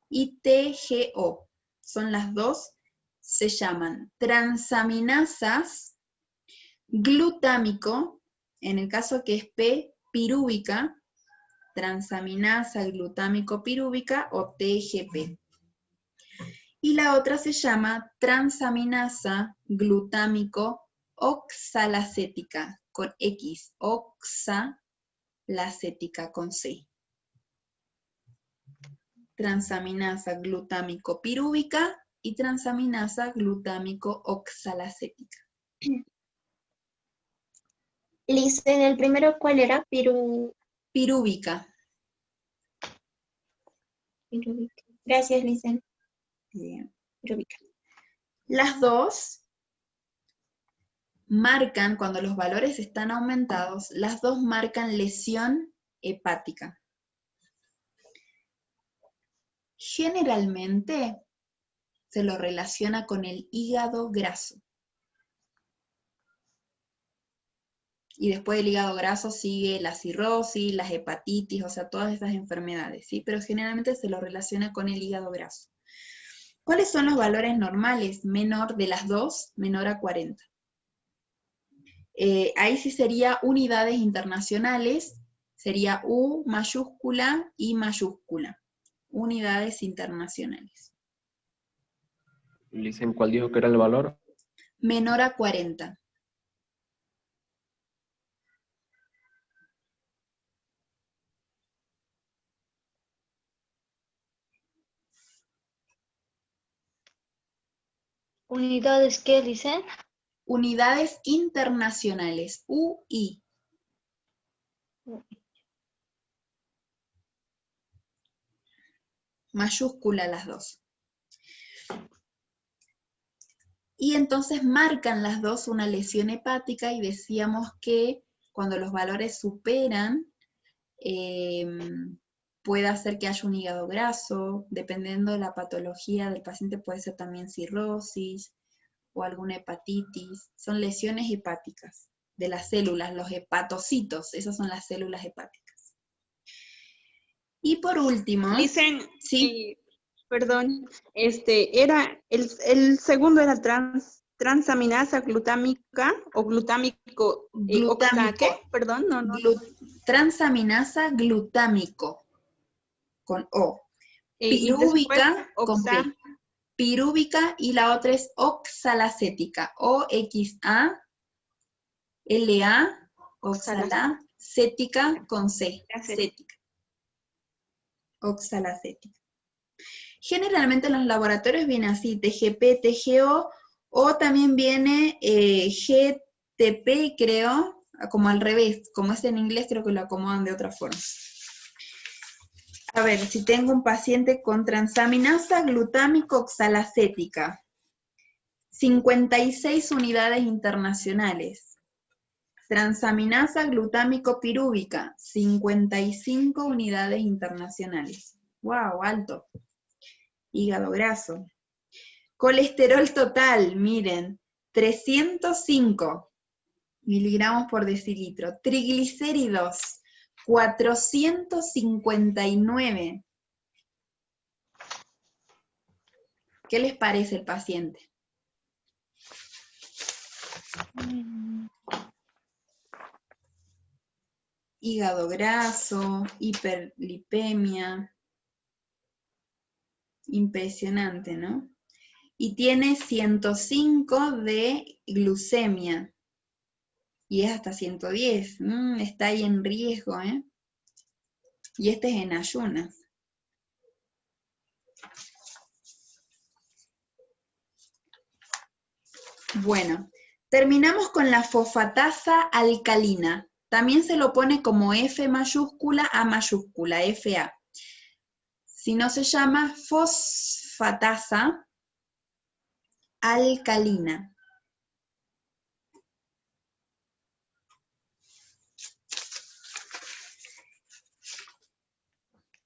y TGO. Son las dos, se llaman transaminasas, glutámico, en el caso que es P, pirúvica, transaminasa glutámico pirúvica o TGP. Y la otra se llama transaminasa glutámico oxalacética, con X, oxalacética con C. Transaminasa glutámico pirúvica y transaminasa glutámico oxalacética. Listen, el primero, ¿cuál era? Pirúvica. Gracias, Listen. Bien. Pirúvica. Las dos marcan, cuando los valores están aumentados, las dos marcan lesión hepática. Generalmente se lo relaciona con el hígado graso. Y después del hígado graso sigue la cirrosis, las hepatitis, o sea, todas esas enfermedades, ¿sí? Pero generalmente se lo relaciona con el hígado graso. ¿Cuáles son los valores normales? Menor de las dos, menor a 40. Ahí sí sería unidades internacionales, sería U mayúscula y mayúscula. Unidades internacionales. Licen, ¿cuál dijo que era el valor? Menor a 40. ¿Unidades qué dicen? Unidades internacionales, UI. Mayúscula las dos. Y entonces marcan las dos una lesión hepática y decíamos que cuando los valores superan, puede hacer que haya un hígado graso, dependiendo de la patología del paciente puede ser también cirrosis o alguna hepatitis. Son lesiones hepáticas de las células, los hepatocitos, esas son las células hepáticas. Y por último, Dicen, ¿sí? Perdón, era el segundo era transaminasa glutámica o glutámico, Glutámico. ¿qué? Perdón, no. Transaminasa glutámico, con O. Y después Pirúvica con P. Pirúvica y la otra es oxalacética, OXALA, oxalacética con C, cética. Oxalacética. Generalmente en los laboratorios viene así, TGP, TGO, o también viene GTP, creo, como al revés, como es en inglés, creo que lo acomodan de otra forma. A ver, si tengo un paciente con transaminasa glutámico oxalacética, 56 unidades internacionales. Transaminasa glutámico pirúvica, 55 unidades internacionales. ¡Wow! Alto. Hígado graso. Colesterol total, miren, 305 miligramos por decilitro. Triglicéridos, 459. ¿Qué les parece el paciente? Hígado graso, hiperlipemia. Impresionante, ¿no? Y tiene 105 de glucemia. Y es hasta 110. Está ahí en riesgo, ¿eh? Y este es en ayunas. Bueno, terminamos con la fosfatasa alcalina. También se lo pone como F mayúscula A mayúscula, FA. Si no se llama fosfatasa alcalina.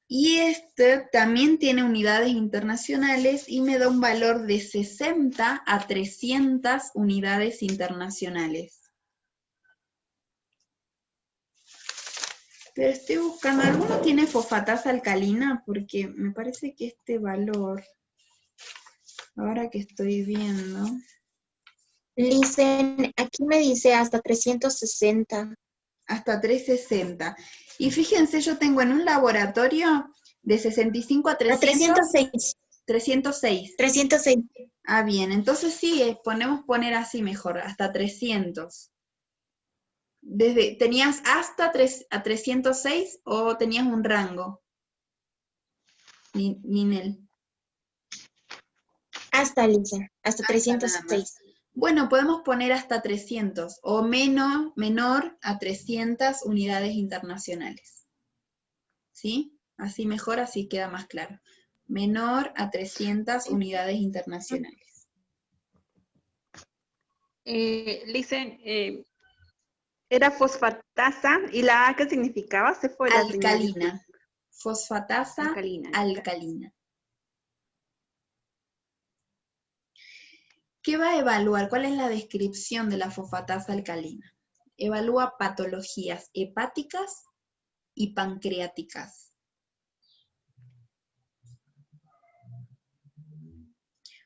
Y este también tiene unidades internacionales y me da un valor de 60 a 300 unidades internacionales. Pero estoy buscando, ¿alguno tiene fosfatasa alcalina? Porque me parece que este valor, ahora que estoy viendo... Dicen, aquí me dice hasta 360. Hasta 360. Y fíjense, yo tengo en un laboratorio de 65 a 300. 306. 306. 306. Ah, bien, entonces sí, podemos poner así mejor, hasta 300. ¿Tenías hasta a 306 o tenías un rango? Ninel. Hasta, Lisa, hasta Hasta 306. Bueno, podemos poner hasta 300 o menor a 300 unidades internacionales. ¿Sí? Así mejor, así queda más claro. Menor a 300 unidades internacionales. Dicen, era fosfatasa, ¿y la A qué significaba? Se fue la señal. Alcalina. Fosfatasa alcalina. ¿Qué va a evaluar? ¿Cuál es la descripción de la fosfatasa alcalina? Evalúa patologías hepáticas y pancreáticas.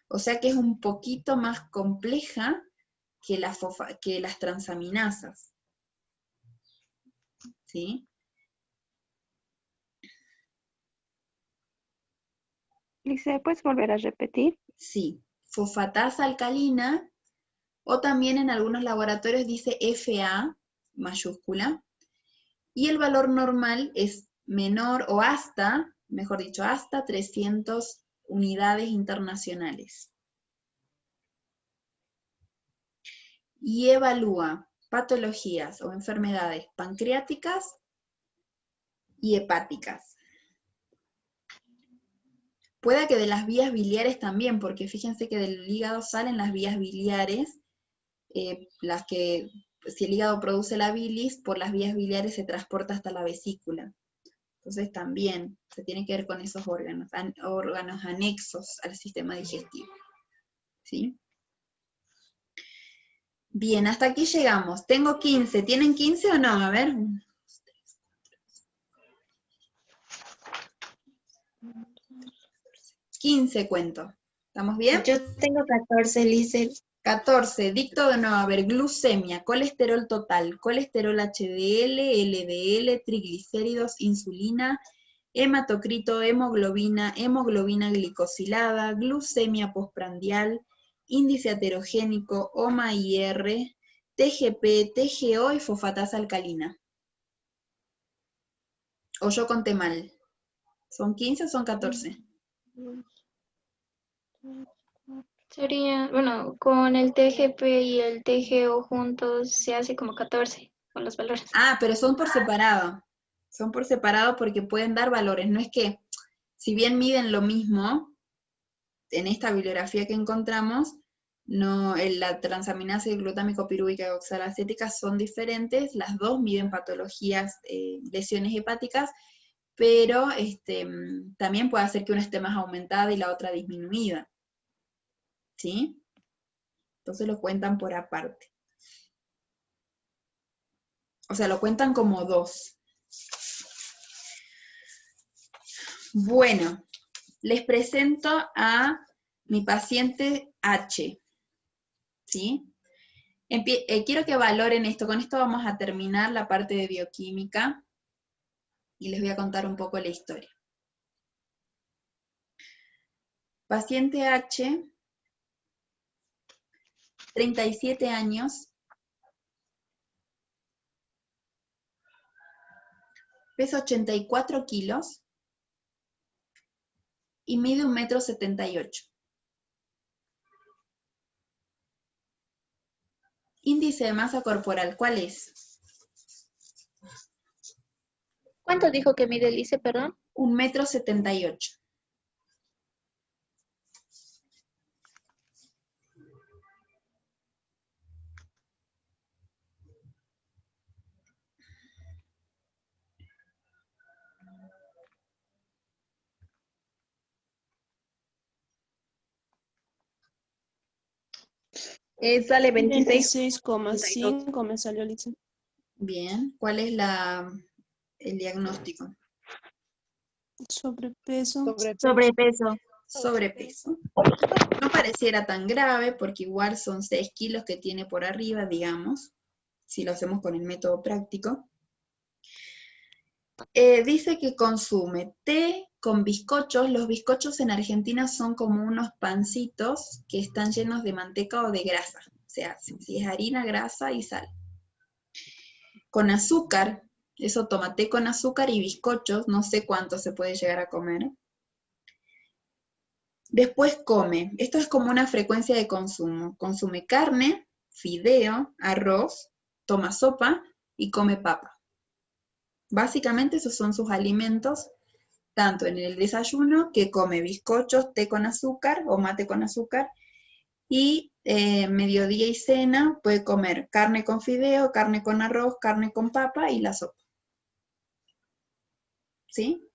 O sea que es un poquito más compleja que las transaminasas. ¿Sí? Lice, ¿puedes volver a repetir? Sí. Fosfatasa alcalina, o también en algunos laboratorios dice FA mayúscula, y el valor normal es menor o hasta, mejor dicho, hasta 300 unidades internacionales. Y evalúa patologías o enfermedades pancreáticas y hepáticas. Puede que de las vías biliares también, porque fíjense que del hígado salen las vías biliares, las que, si el hígado produce la bilis, por las vías biliares se transporta hasta la vesícula. Entonces también se tiene que ver con esos órganos anexos al sistema digestivo. ¿Sí? Bien, hasta aquí llegamos. Tengo 15. ¿Tienen 15 o no? A ver. 15 cuento. ¿Estamos bien? Yo tengo 14, Lice. 14. Dicto de nuevo. A ver, glucemia, colesterol total, colesterol HDL, LDL, triglicéridos, insulina, hematocrito, hemoglobina, hemoglobina glicosilada, glucemia postprandial, índice heterogénico, OMA-IR, TGP, TGO y fosfatasa alcalina. O yo conté mal. ¿Son 15 o son 14? Sería, bueno, con el TGP y el TGO juntos se hace como 14 con los valores. Ah, pero son por separado. Son por separado porque pueden dar valores. No es que, si bien miden lo mismo, en esta bibliografía que encontramos, no, la transaminasa y glutámico pirúvica y oxalacética son diferentes. Las dos miden patologías, lesiones hepáticas, pero también puede hacer que una esté más aumentada y la otra disminuida. ¿Sí? Entonces lo cuentan por aparte. O sea, lo cuentan como dos. Bueno, les presento a mi paciente H. ¿Sí? Quiero que valoren esto. Con esto vamos a terminar la parte de bioquímica y les voy a contar un poco la historia. Paciente H, 37 años, pesa 84 kilos y mide 1,78 m. Índice de masa corporal, ¿cuál es? ¿Cuánto dijo que mide Lice, perdón? 1,78 m. Sale 26. 26,5 me salió, Lice. Bien, ¿cuál es el diagnóstico? Sobrepeso. Sobrepeso. Sobrepeso. No pareciera tan grave porque igual son 6 kilos que tiene por arriba, digamos, si lo hacemos con el método práctico. Dice que consume té con bizcochos. Los bizcochos en Argentina son como unos pancitos que están llenos de manteca o de grasa. O sea, si es harina, grasa y sal. Con azúcar, eso toma té con azúcar y bizcochos, no sé cuánto se puede llegar a comer. Después come, esto es como una frecuencia de consumo. Consume carne, fideo, arroz, toma sopa y come papa. Básicamente esos son sus alimentos, tanto en el desayuno, que come bizcochos, té con azúcar o mate con azúcar, y mediodía y cena puede comer carne con fideo, carne con arroz, carne con papa y la sopa. ¿Sí?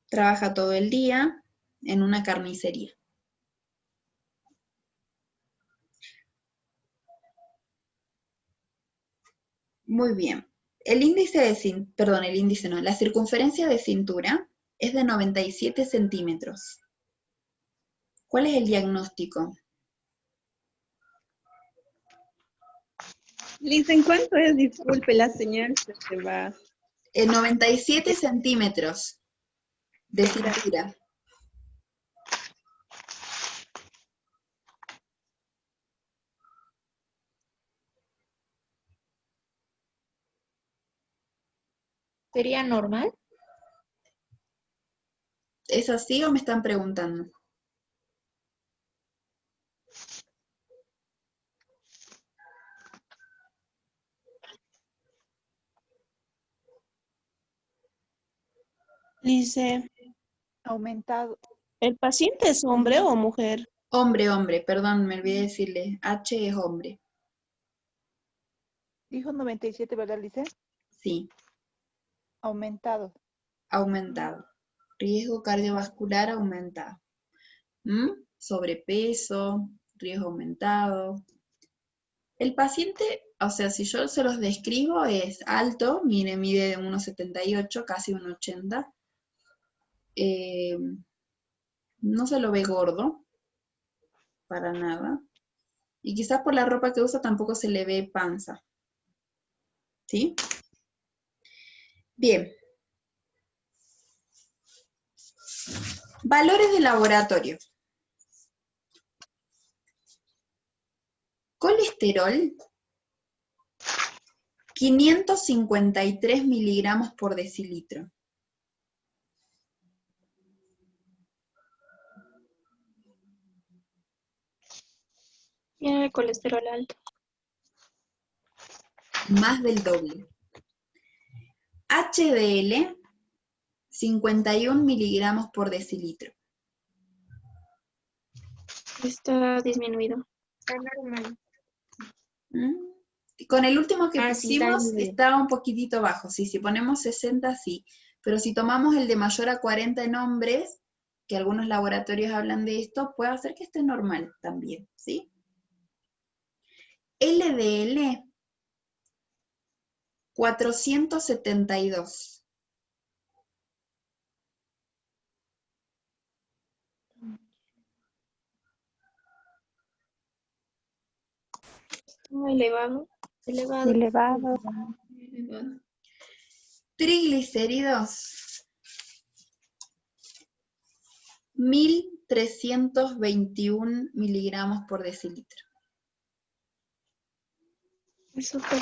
Trabaja todo el día en una carnicería. Muy bien. El índice de perdón, el índice no, la circunferencia de cintura es de 97 centímetros. ¿Cuál es el diagnóstico? Liz, ¿en cuánto es? Disculpe, la señal se va. 97 centímetros de cintura. ¿Sería normal? ¿Es así o me están preguntando? Dice, Aumentado. ¿el paciente es hombre o mujer? Hombre, perdón, me olvidé decirle. H es hombre. Dijo 97, ¿verdad, Lice? Sí, Aumentado. aumentado. Riesgo cardiovascular aumentado. Sobrepeso, riesgo aumentado. El paciente, o sea, si yo se los describo, es alto, mide 1,78, casi 1,80. No se lo ve gordo, para nada. Y quizás por la ropa que usa tampoco se le ve panza. ¿Sí? Bien. Valores de laboratorio. Colesterol, 553 miligramos por decilitro. Tiene el colesterol alto. Más del doble. HDL, 51 miligramos por decilitro. Está disminuido. Está normal. Con el último que Sí, está pusimos disminuido. estaba un poquitito bajo. Sí, si ponemos 60, sí. Pero si tomamos el de mayor a 40 en hombres, que algunos laboratorios hablan de esto, puede hacer que esté normal también, ¿sí? LDL, 472. Muy elevado. Elevado. Elevado. Triglicéridos, 1321 miligramos por decilitro. Es súper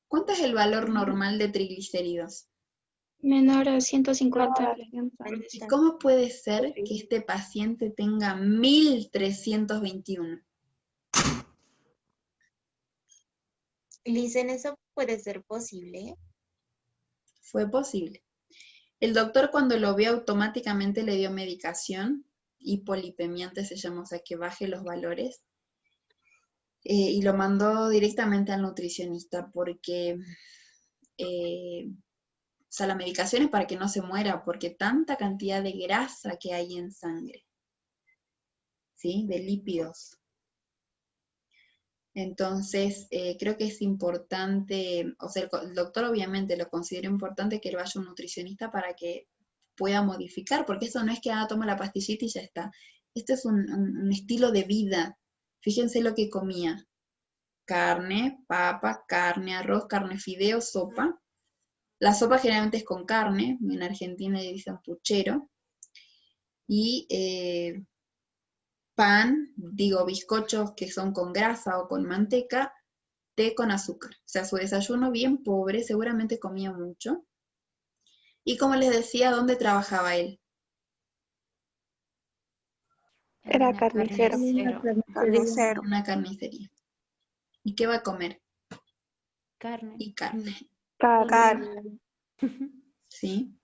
¿Cuánto es el valor normal de triglicéridos? menor a 150. ¿Cómo puede ser que este paciente tenga 1321? Dicen, ¿eso puede ser posible? Fue posible. El doctor cuando lo vio automáticamente le dio medicación, hipolipemiante se llama, o sea que baje los valores, y lo mandó directamente al nutricionista porque o sea, la medicación es para que no se muera, porque tanta cantidad de grasa que hay en sangre, ¿sí? De lípidos. Entonces, creo que es importante, o sea, el doctor obviamente lo considera importante que él vaya a un nutricionista para que pueda modificar, porque eso no es que, toma la pastillita y ya está. Esto es un estilo de vida. Fíjense lo que comía. Carne, papa, carne, arroz, carne, fideo, sopa. La sopa generalmente es con carne, en Argentina le dicen puchero. Y pan, bizcochos que son con grasa o con manteca, té con azúcar. O sea, su desayuno bien pobre, seguramente comía mucho. Y como les decía, ¿dónde trabajaba él? Era carnicero. En una carnicería. ¿Y qué va a comer? Carne. Y carne. Carne. ¿Sí?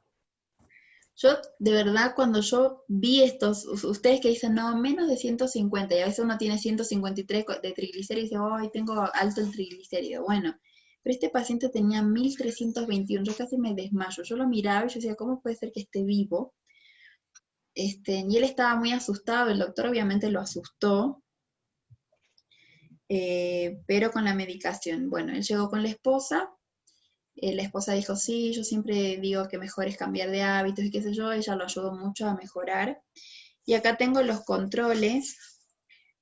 Yo, de verdad, cuando yo vi estos, ustedes que dicen, no, menos de 150, y a veces uno tiene 153 de triglicéridos y dice, ay, tengo alto el triglicérido. Bueno, pero este paciente tenía 1321, yo casi me desmayo. Yo lo miraba y yo decía, ¿cómo puede ser que esté vivo? Y él estaba muy asustado, el doctor obviamente lo asustó, pero con la medicación. Bueno, él llegó con la esposa dijo, sí, yo siempre digo que mejor es cambiar de hábitos y qué sé yo, ella lo ayudó mucho a mejorar. Y acá tengo los controles,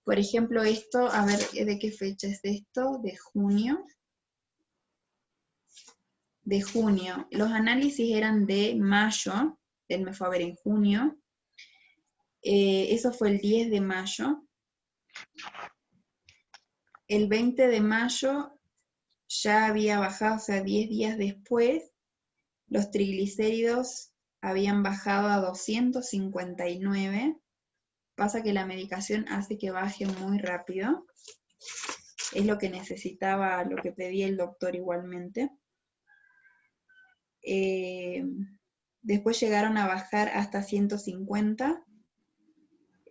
por ejemplo esto, a ver, ¿de qué fecha es esto? De junio. De junio. Los análisis eran de mayo, él me fue a ver en junio. Eso fue el 10 de mayo. El 20 de mayo ya había bajado, o sea, 10 días después, los triglicéridos habían bajado a 259. Pasa que la medicación hace que baje muy rápido. Es lo que necesitaba, lo que pedía el doctor igualmente. Después llegaron a bajar hasta 150.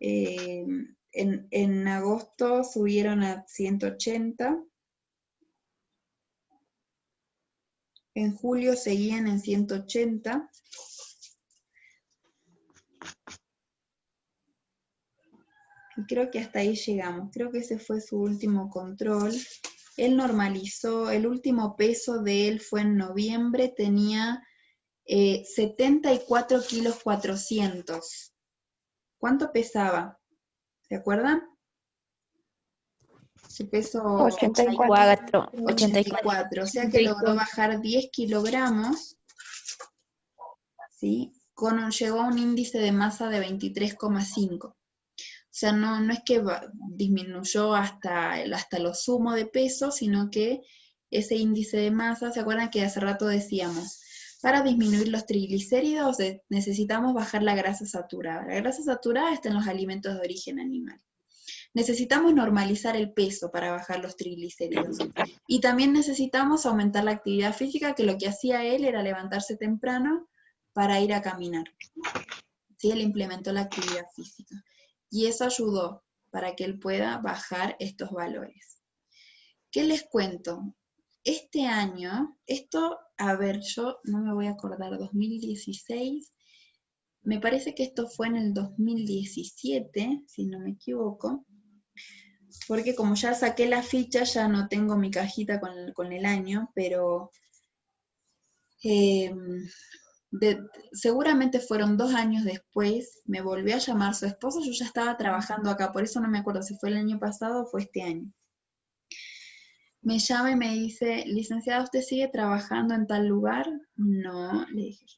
En agosto subieron a 180. En julio seguían en 180. Y creo que hasta ahí llegamos. Creo que ese fue su último control. Él normalizó, el último peso de él fue en noviembre, tenía 74 kilos 400. ¿Cuánto pesaba? ¿Se acuerdan? Su peso 84. 84, o sea que logró bajar 10 kilogramos, ¿sí? Llegó a un índice de masa de 23,5. O sea, no es que disminuyó hasta lo sumo de peso, sino que ese índice de masa, ¿se acuerdan que hace rato decíamos? Para disminuir los triglicéridos necesitamos bajar la grasa saturada. La grasa saturada está en los alimentos de origen animal. Necesitamos normalizar el peso para bajar los triglicéridos. Y también necesitamos aumentar la actividad física, que lo que hacía él era levantarse temprano para ir a caminar. ¿Sí? Él implementó la actividad física. Y eso ayudó para que él pueda bajar estos valores. ¿Qué les cuento? Este año, a ver, yo no me voy a acordar, 2016, me parece que esto fue en el 2017, si no me equivoco, porque como ya saqué la ficha, ya no tengo mi cajita con el año, pero seguramente fueron 2 años después, me volvió a llamar su esposo, yo ya estaba trabajando acá, por eso no me acuerdo si fue el año pasado o fue este año. Me llama y me dice, licenciada, ¿usted sigue trabajando en tal lugar? No, le dije yo,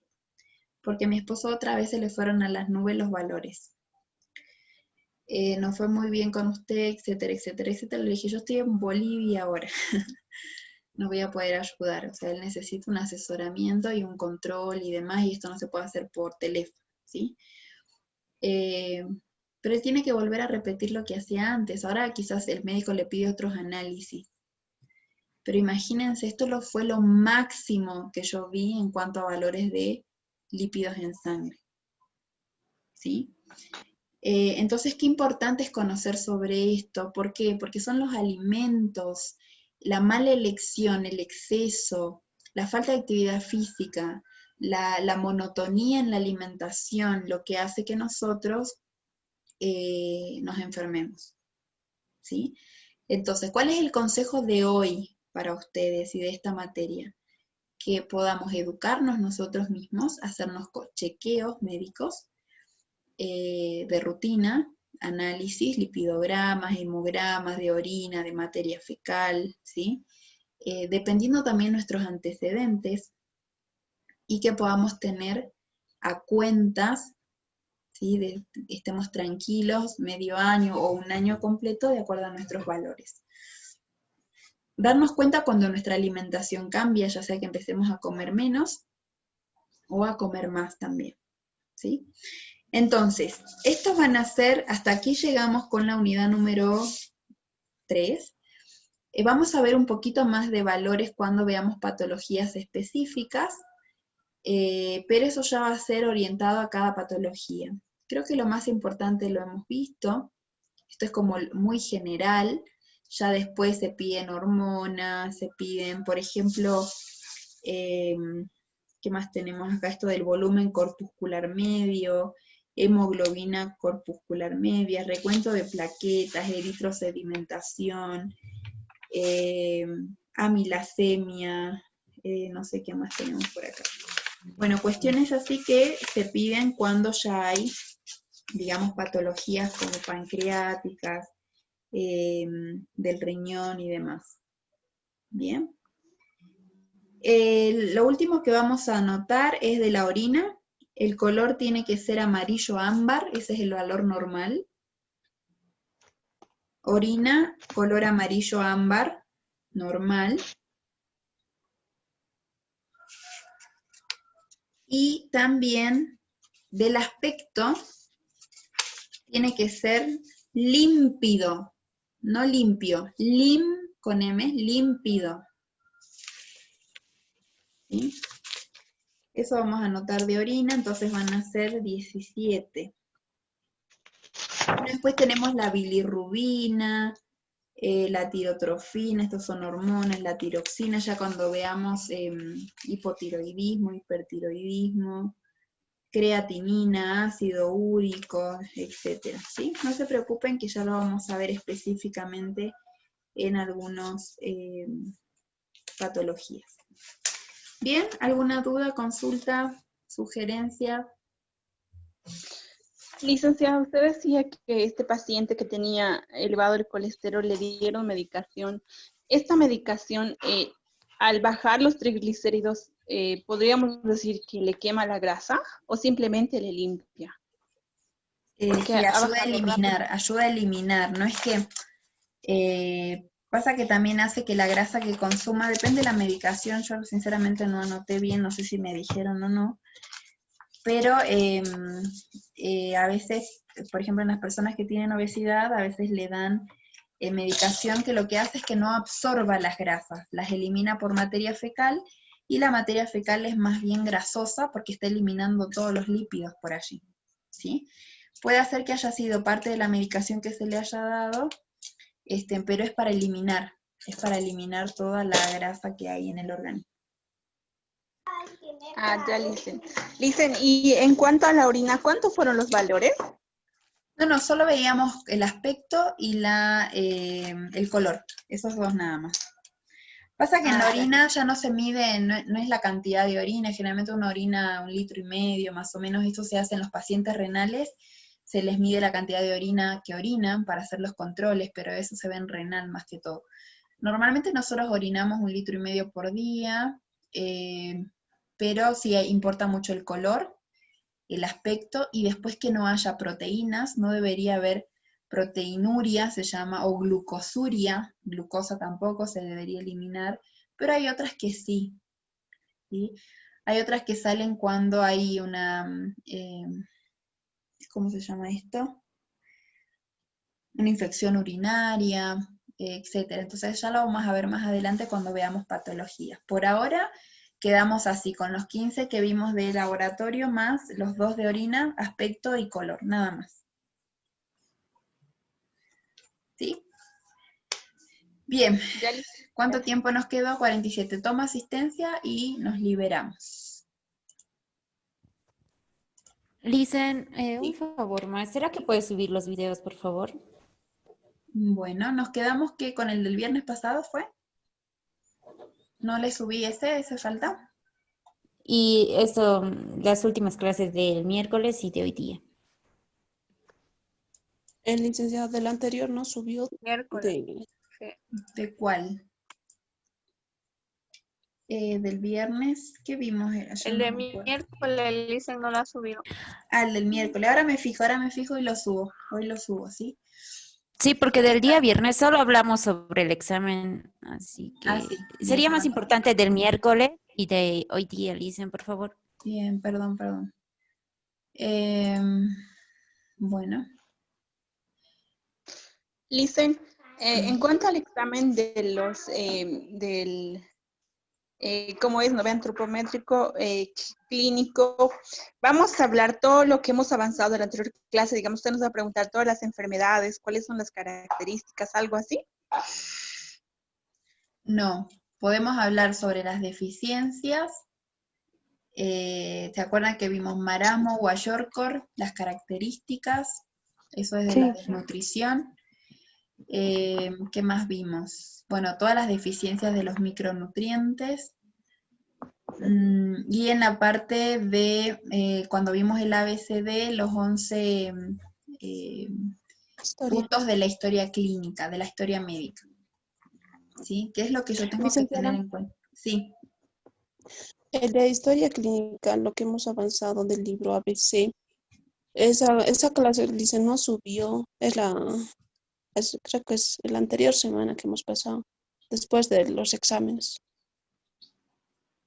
porque a mi esposo otra vez se le fueron a las nubes los valores. No fue muy bien con usted, etcétera, etcétera, etcétera. Le dije, yo estoy en Bolivia ahora, no voy a poder ayudar, o sea, él necesita un asesoramiento y un control y demás, y esto no se puede hacer por teléfono, ¿sí? Pero él tiene que volver a repetir lo que hacía antes, ahora quizás el médico le pide otros análisis. Pero imagínense, esto fue lo máximo que yo vi en cuanto a valores de lípidos en sangre, ¿sí? Entonces, qué importante es conocer sobre esto. ¿Por qué? Porque son los alimentos, la mala elección, el exceso, la falta de actividad física, la monotonía en la alimentación, lo que hace que nosotros nos enfermemos, ¿sí? Entonces, ¿cuál es el consejo de hoy para ustedes y de esta materia? Que podamos educarnos nosotros mismos, hacernos chequeos médicos de rutina, análisis, lipidogramas, hemogramas de orina, de materia fecal, ¿sí? Dependiendo también nuestros antecedentes, y que podamos tener a cuentas, ¿sí? Estemos tranquilos medio año o un año completo de acuerdo a nuestros valores. Darnos cuenta cuando nuestra alimentación cambia, ya sea que empecemos a comer menos o a comer más también, ¿sí? Entonces, estos van a ser, hasta aquí llegamos con la unidad número 3. Vamos a ver un poquito más de valores cuando veamos patologías específicas, pero eso ya va a ser orientado a cada patología. Creo que lo más importante lo hemos visto, esto es como muy general. Ya después se piden hormonas, se piden, por ejemplo, ¿qué más tenemos acá? Esto del volumen corpuscular medio, hemoglobina corpuscular media, recuento de plaquetas, eritrosedimentación, amilasemia, no sé qué más tenemos por acá. Bueno, cuestiones así que se piden cuando ya hay, digamos, patologías como pancreáticas, del riñón y demás. Bien. Lo último que vamos a anotar es de la orina. El color tiene que ser amarillo ámbar, ese es el valor normal. Orina, color amarillo ámbar, normal. Y también del aspecto tiene que ser límpido, no limpio, con M, límpido. ¿Sí? Eso vamos a anotar de orina, entonces van a ser 17. Después tenemos la bilirrubina, la tirotrofina, estos son hormonas, la tiroxina, ya cuando veamos hipotiroidismo, hipertiroidismo, creatinina, ácido úrico, etc. ¿Sí? No se preocupen que ya lo vamos a ver específicamente en algunas patologías. Bien, ¿alguna duda, consulta, sugerencia? Licenciada, usted decía que este paciente que tenía elevado el colesterol le dieron medicación. Esta medicación, al bajar los triglicéridos, ¿podríamos decir que le quema la grasa o simplemente le limpia? Sí, ayuda a eliminar, no es que pasa que también hace que la grasa que consuma, depende de la medicación, yo sinceramente no anoté bien, no sé si me dijeron o no, pero a veces, por ejemplo, en las personas que tienen obesidad, a veces le dan medicación que lo que hace es que no absorba las grasas, las elimina por materia fecal, y la materia fecal es más bien grasosa porque está eliminando todos los lípidos por allí, ¿sí? Puede hacer que haya sido parte de la medicación que se le haya dado, pero es para eliminar toda la grasa que hay en el organismo. Ah, ya, Licen, y en cuanto a la orina, ¿cuántos fueron los valores? No, solo veíamos el aspecto y el color, esos dos nada más. Pasa que en la orina ya no se mide, no es la cantidad de orina, generalmente una orina 1,5 litros, más o menos, esto se hace en los pacientes renales, se les mide la cantidad de orina que orinan para hacer los controles, pero eso se ve en renal más que todo. Normalmente nosotros orinamos 1,5 litros por día, pero sí importa mucho el color, el aspecto, y después que no haya proteínas, no debería haber proteinuria, se llama, o glucosuria, glucosa tampoco se debería eliminar, pero hay otras que sí, ¿sí? Hay otras que salen cuando hay una, ¿cómo se llama esto? Una infección urinaria, etcétera. Entonces ya lo vamos a ver más adelante cuando veamos patologías. Por ahora quedamos así, con los 15 que vimos de laboratorio más los 2 de orina, aspecto y color, nada más. ¿Sí? Bien. ¿Cuánto tiempo nos quedó? 47. Toma asistencia y nos liberamos. Licen, un favor más. ¿Será que puedes subir los videos, por favor? Bueno, nos quedamos que con el del viernes pasado fue. ¿No le subí ese falta? Y eso, las últimas clases del miércoles y de hoy día. El licenciado del anterior no subió. Miércoles. ¿De cuál? Del viernes, ¿qué vimos? El de miércoles, Licen no lo ha subido. Ah, el del miércoles. Ahora me fijo y lo subo. Hoy lo subo, ¿sí? Sí, porque del día viernes solo hablamos sobre el examen, así que sí. sería más importante del miércoles y de hoy día, Licen, por favor. Bien, perdón. Bueno. Licen, en cuanto al examen de los, ¿cómo es? ¿No ve? Antropométrico, clínico. Vamos a hablar todo lo que hemos avanzado en la anterior clase. Digamos, usted nos va a preguntar todas las enfermedades, cuáles son las características, algo así. No, podemos hablar sobre las deficiencias, ¿Se acuerdan que vimos marasmo, Guayorcor, las características? Eso es de Sí. la desnutrición. ¿Qué más vimos? Bueno, todas las deficiencias de los micronutrientes. Y en la parte de, cuando vimos el ABCD, los 11 Historia. puntos de la historia clínica, de la historia médica. ¿Sí? ¿Qué es lo que yo tengo que Licenciada. tener en cuenta? Sí. En la historia clínica, lo que hemos avanzado del libro ABC, esa clase dice no subió, creo que es la anterior semana que hemos pasado, después de los exámenes.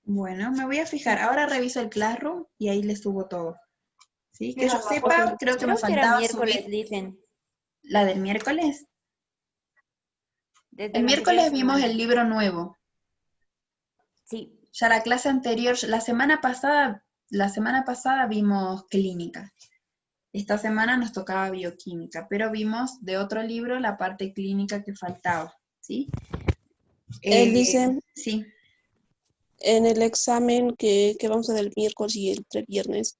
Bueno, me voy a fijar. Ahora reviso el Classroom y ahí le subo todo. ¿Sí? Que yo sepa, creo que me Creo que era faltaba miércoles, subir dicen. la del miércoles. Desde El la anterior miércoles vimos semana. el libro nuevo. Sí. Ya la clase anterior, la semana pasada vimos clínica. Esta semana nos tocaba bioquímica, pero vimos de otro libro la parte clínica que faltaba, ¿sí? Dice, Sí, en el examen que vamos a dar el miércoles y el viernes,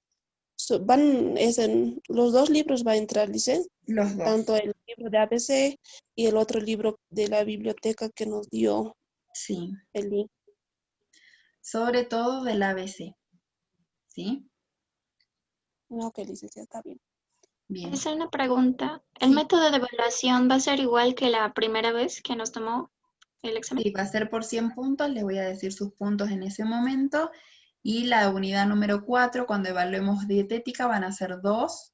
los dos libros va a entrar, dice, los dos. tanto el libro de ABC y el otro libro de la biblioteca que nos dio Sí, el link. sobre todo del ABC, ¿sí? No, que licenciada, está bien. Bien. Esa es una pregunta. ¿El Sí. método de evaluación va a ser igual que la primera vez que nos tomó el examen? Sí, va a ser por 100 puntos, les voy a decir sus puntos en ese momento. Y la unidad número 4, cuando evaluemos dietética, van a ser dos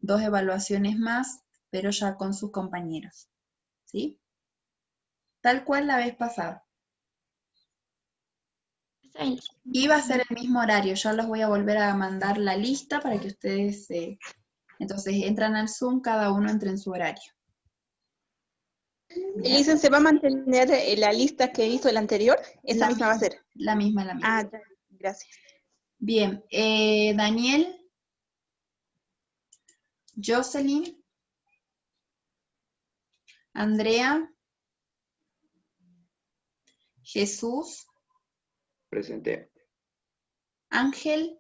evaluaciones más, pero ya con sus compañeros, ¿sí? Tal cual la vez pasada. Sí. Y va a ser el mismo horario, ya los voy a volver a mandar la lista para que ustedes, entonces entran al Zoom, cada uno entre en su horario. Bien. Elisa, ¿se va a mantener la lista que hizo el anterior? ¿Esa misma va a ser? La misma. Ah, ya, gracias. Bien, Daniel, Jocelyn, Andrea, Jesús, Presente. Ángel,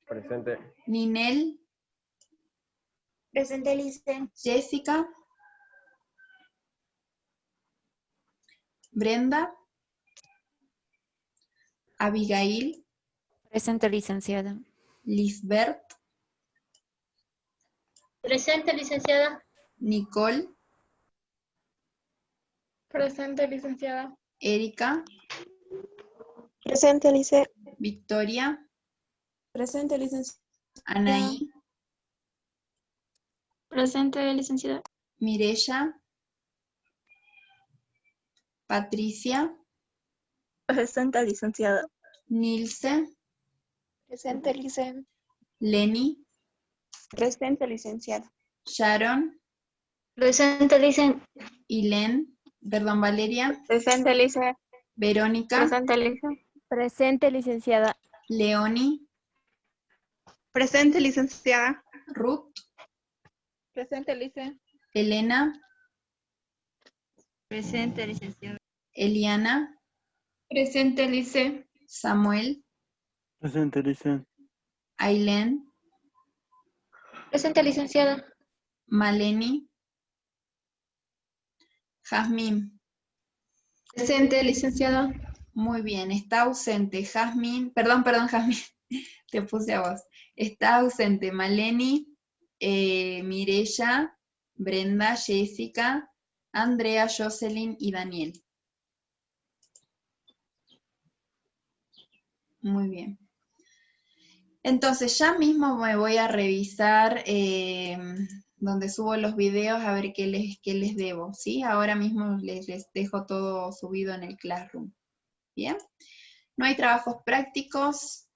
Presente. Ninel, Presente, Lice. Jessica, Brenda, Abigail, Presente, licenciada. Lisbeth, Presente, licenciada. Nicole, Presente, licenciada. Erika, Presente, Lice. Victoria, Presente, licenciada. Anaí, Presente, licenciada. Mireya, Patricia, Presente, licenciada. Nilce, Presente, Lice. Lenny, Presente, licenciada. Sharon, Presente, licenciada. Valeria, Presente, Lice. Verónica, Presente, Lice. Presente, licenciada. Leoni, Presente, licenciada. Ruth, Presente, Lice. Elena, Presente, licenciada. Eliana, Presente, lice. Samuel, Presente, Lice. Ailén, Presente, licenciada. Maleni, Jazmín. Presente, licenciada. Muy bien, está ausente Jazmín, perdón, Jazmín, te puse a vos. Está ausente Maleni, Mireya, Brenda, Jessica, Andrea, Jocelyn y Daniel. Muy bien. Entonces ya mismo me voy a revisar donde subo los videos a ver qué les debo, ¿sí? Ahora mismo les dejo todo subido en el Classroom. ¿Bien? No hay trabajos prácticos,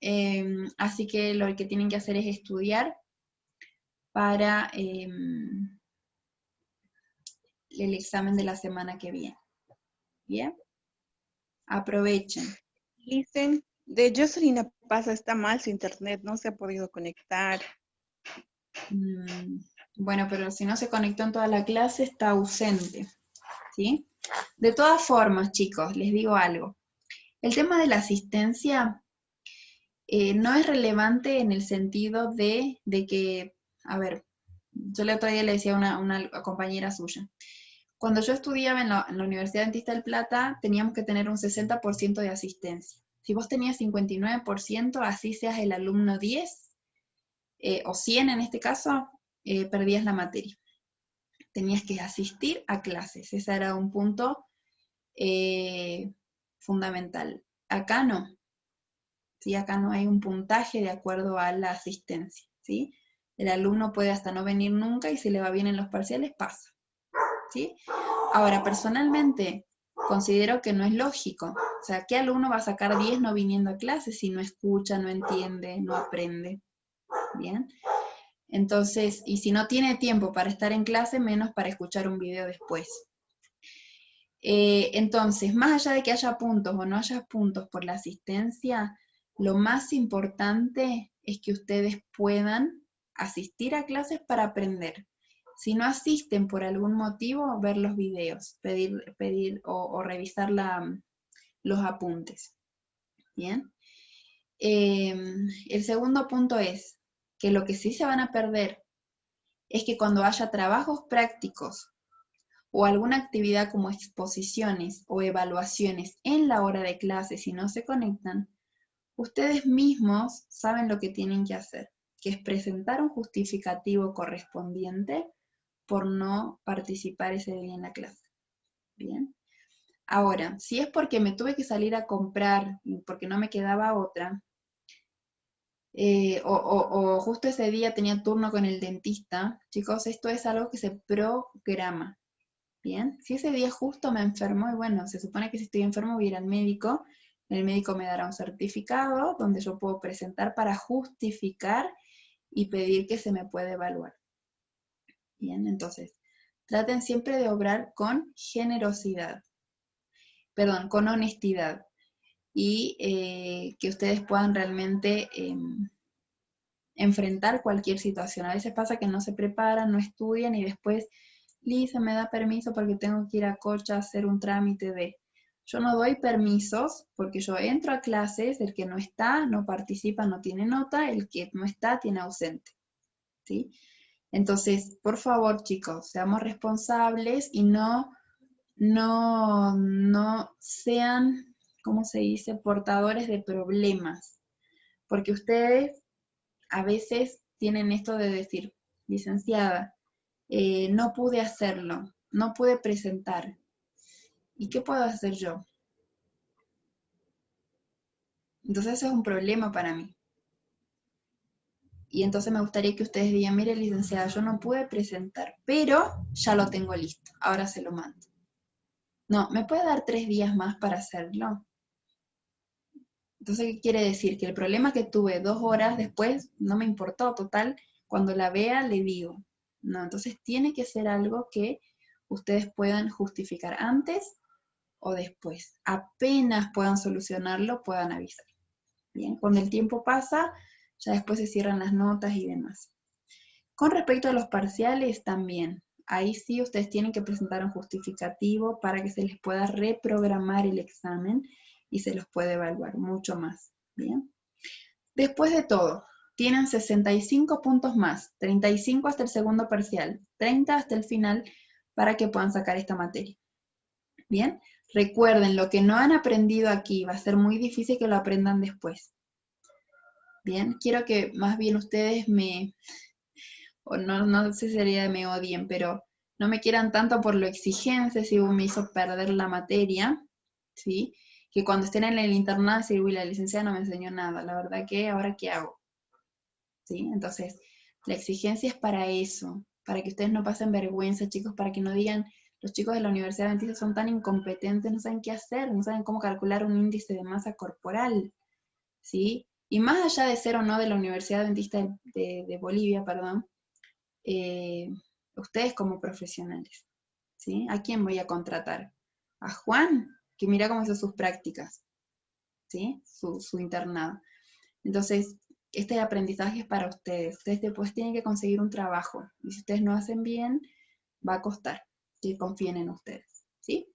así que lo que tienen que hacer es estudiar para el examen de la semana que viene. ¿Bien? Aprovechen. Lice, de Jocelyn pasa, está mal su internet, no se ha podido conectar. Bueno, pero si no se conectó en toda la clase, está ausente. ¿Sí? De todas formas, chicos, les digo algo. El tema de la asistencia no es relevante en el sentido de que, a ver, yo el otro día le decía a una compañera suya, cuando yo estudiaba en la Universidad Dentista del Plata, teníamos que tener un 60% de asistencia. Si vos tenías 59%, así seas el alumno 10, o 100 en este caso, perdías la materia. Tenías que asistir a clases, ese era un punto fundamental. Acá no. ¿Sí? Acá no hay un puntaje de acuerdo a la asistencia, ¿sí? El alumno puede hasta no venir nunca y si le va bien en los parciales, pasa, ¿sí? Ahora, personalmente, considero que no es lógico. O sea, ¿qué alumno va a sacar 10 no viniendo a clases si no escucha, no entiende, no aprende? ¿Bien? Entonces, y si no tiene tiempo para estar en clase, menos para escuchar un video después. Entonces, más allá de que haya puntos o no haya puntos por la asistencia, lo más importante es que ustedes puedan asistir a clases para aprender. Si no asisten por algún motivo, ver los videos, pedir o revisar los apuntes. ¿Bien? El segundo punto es que lo que sí se van a perder es que cuando haya trabajos prácticos o alguna actividad como exposiciones o evaluaciones en la hora de clase, si no se conectan, ustedes mismos saben lo que tienen que hacer, que es presentar un justificativo correspondiente por no participar ese día en la clase. Bien. Ahora, si es porque me tuve que salir a comprar y porque no me quedaba otra, o justo ese día tenía turno con el dentista, chicos, esto es algo que se programa. Bien, si ese día justo me enfermo, y bueno, se supone que si estoy enfermo voy a ir al médico, el médico me dará un certificado donde yo puedo presentar para justificar y pedir que se me pueda evaluar. Bien, entonces, traten siempre de obrar con generosidad, perdón, con honestidad, y que ustedes puedan realmente enfrentar cualquier situación. A veces pasa que no se preparan, no estudian y después, Lisa, me da permiso porque tengo que ir a Cocha a hacer un trámite de... Yo no doy permisos porque yo entro a clases, el que no está, no participa, no tiene nota, el que no está, tiene ausente. ¿Sí? Entonces, por favor, chicos, seamos responsables y no sean, ¿cómo se dice?, portadores de problemas. Porque ustedes a veces tienen esto de decir, licenciada, no pude hacerlo, no pude presentar. ¿Y qué puedo hacer yo? Entonces eso es un problema para mí. Y entonces me gustaría que ustedes digan, mire licenciada, yo no pude presentar, pero ya lo tengo listo, ahora se lo mando. No, ¿me puede dar 3 días más para hacerlo? Entonces, ¿qué quiere decir? Que el problema que tuve 2 horas después no me importó, total, cuando la vea le digo. No, entonces tiene que ser algo que ustedes puedan justificar antes o después. Apenas puedan solucionarlo, puedan avisar. Bien, cuando el tiempo pasa, ya después se cierran las notas y demás. Con respecto a los parciales también, ahí sí ustedes tienen que presentar un justificativo para que se les pueda reprogramar el examen y se los puede evaluar mucho más. Bien. Después de todo, tienen 65 puntos más, 35 hasta el segundo parcial, 30 hasta el final para que puedan sacar esta materia. Bien, recuerden, lo que no han aprendido aquí va a ser muy difícil que lo aprendan después. Bien, quiero que más bien ustedes o no sé si sería me odien, pero no me quieran tanto por lo exigente, si me hizo perder la materia, ¿sí? Que cuando estén en el internado, decir, uy, la licenciada no me enseñó nada, la verdad que, ¿ahora qué hago? ¿Sí? Entonces, la exigencia es para eso, para que ustedes no pasen vergüenza, chicos, para que no digan, los chicos de la Universidad Dentista son tan incompetentes, no saben qué hacer, no saben cómo calcular un índice de masa corporal, ¿sí? Y más allá de ser o no de la Universidad Dentista de Bolivia, perdón, ustedes como profesionales, ¿sí? ¿A quién voy a contratar? A Juan, que mira cómo hizo sus prácticas, ¿sí? Su internado. Entonces, este aprendizaje es para ustedes. Ustedes después tienen que conseguir un trabajo. Y si ustedes no hacen bien, va a costar que confíen en ustedes, ¿sí?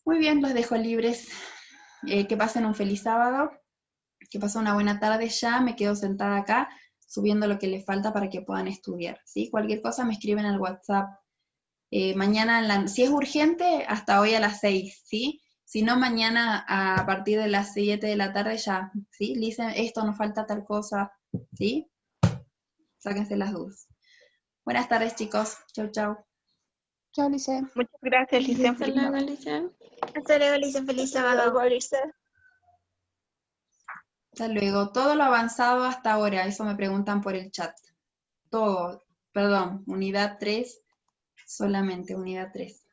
Muy bien, los dejo libres. Que pasen un feliz sábado. Que pasen una buena tarde ya, me quedo sentada acá subiendo lo que les falta para que puedan estudiar, ¿sí? Cualquier cosa me escriben al WhatsApp. Mañana, si es urgente, hasta hoy a las 6, ¿sí? Si no, mañana a partir de las 7 de la tarde ya, ¿sí? Dicen, esto nos falta tal cosa, ¿sí? Sáquense las dudas. Buenas tardes, chicos. Chau, chau. Chao, Lice. Muchas gracias, Lice. Hasta luego, Lisa. Hasta luego, Lice. Feliz sábado. Hasta luego. Todo lo avanzado hasta ahora, eso me preguntan por el chat. Todo, perdón, unidad 3, solamente unidad 3.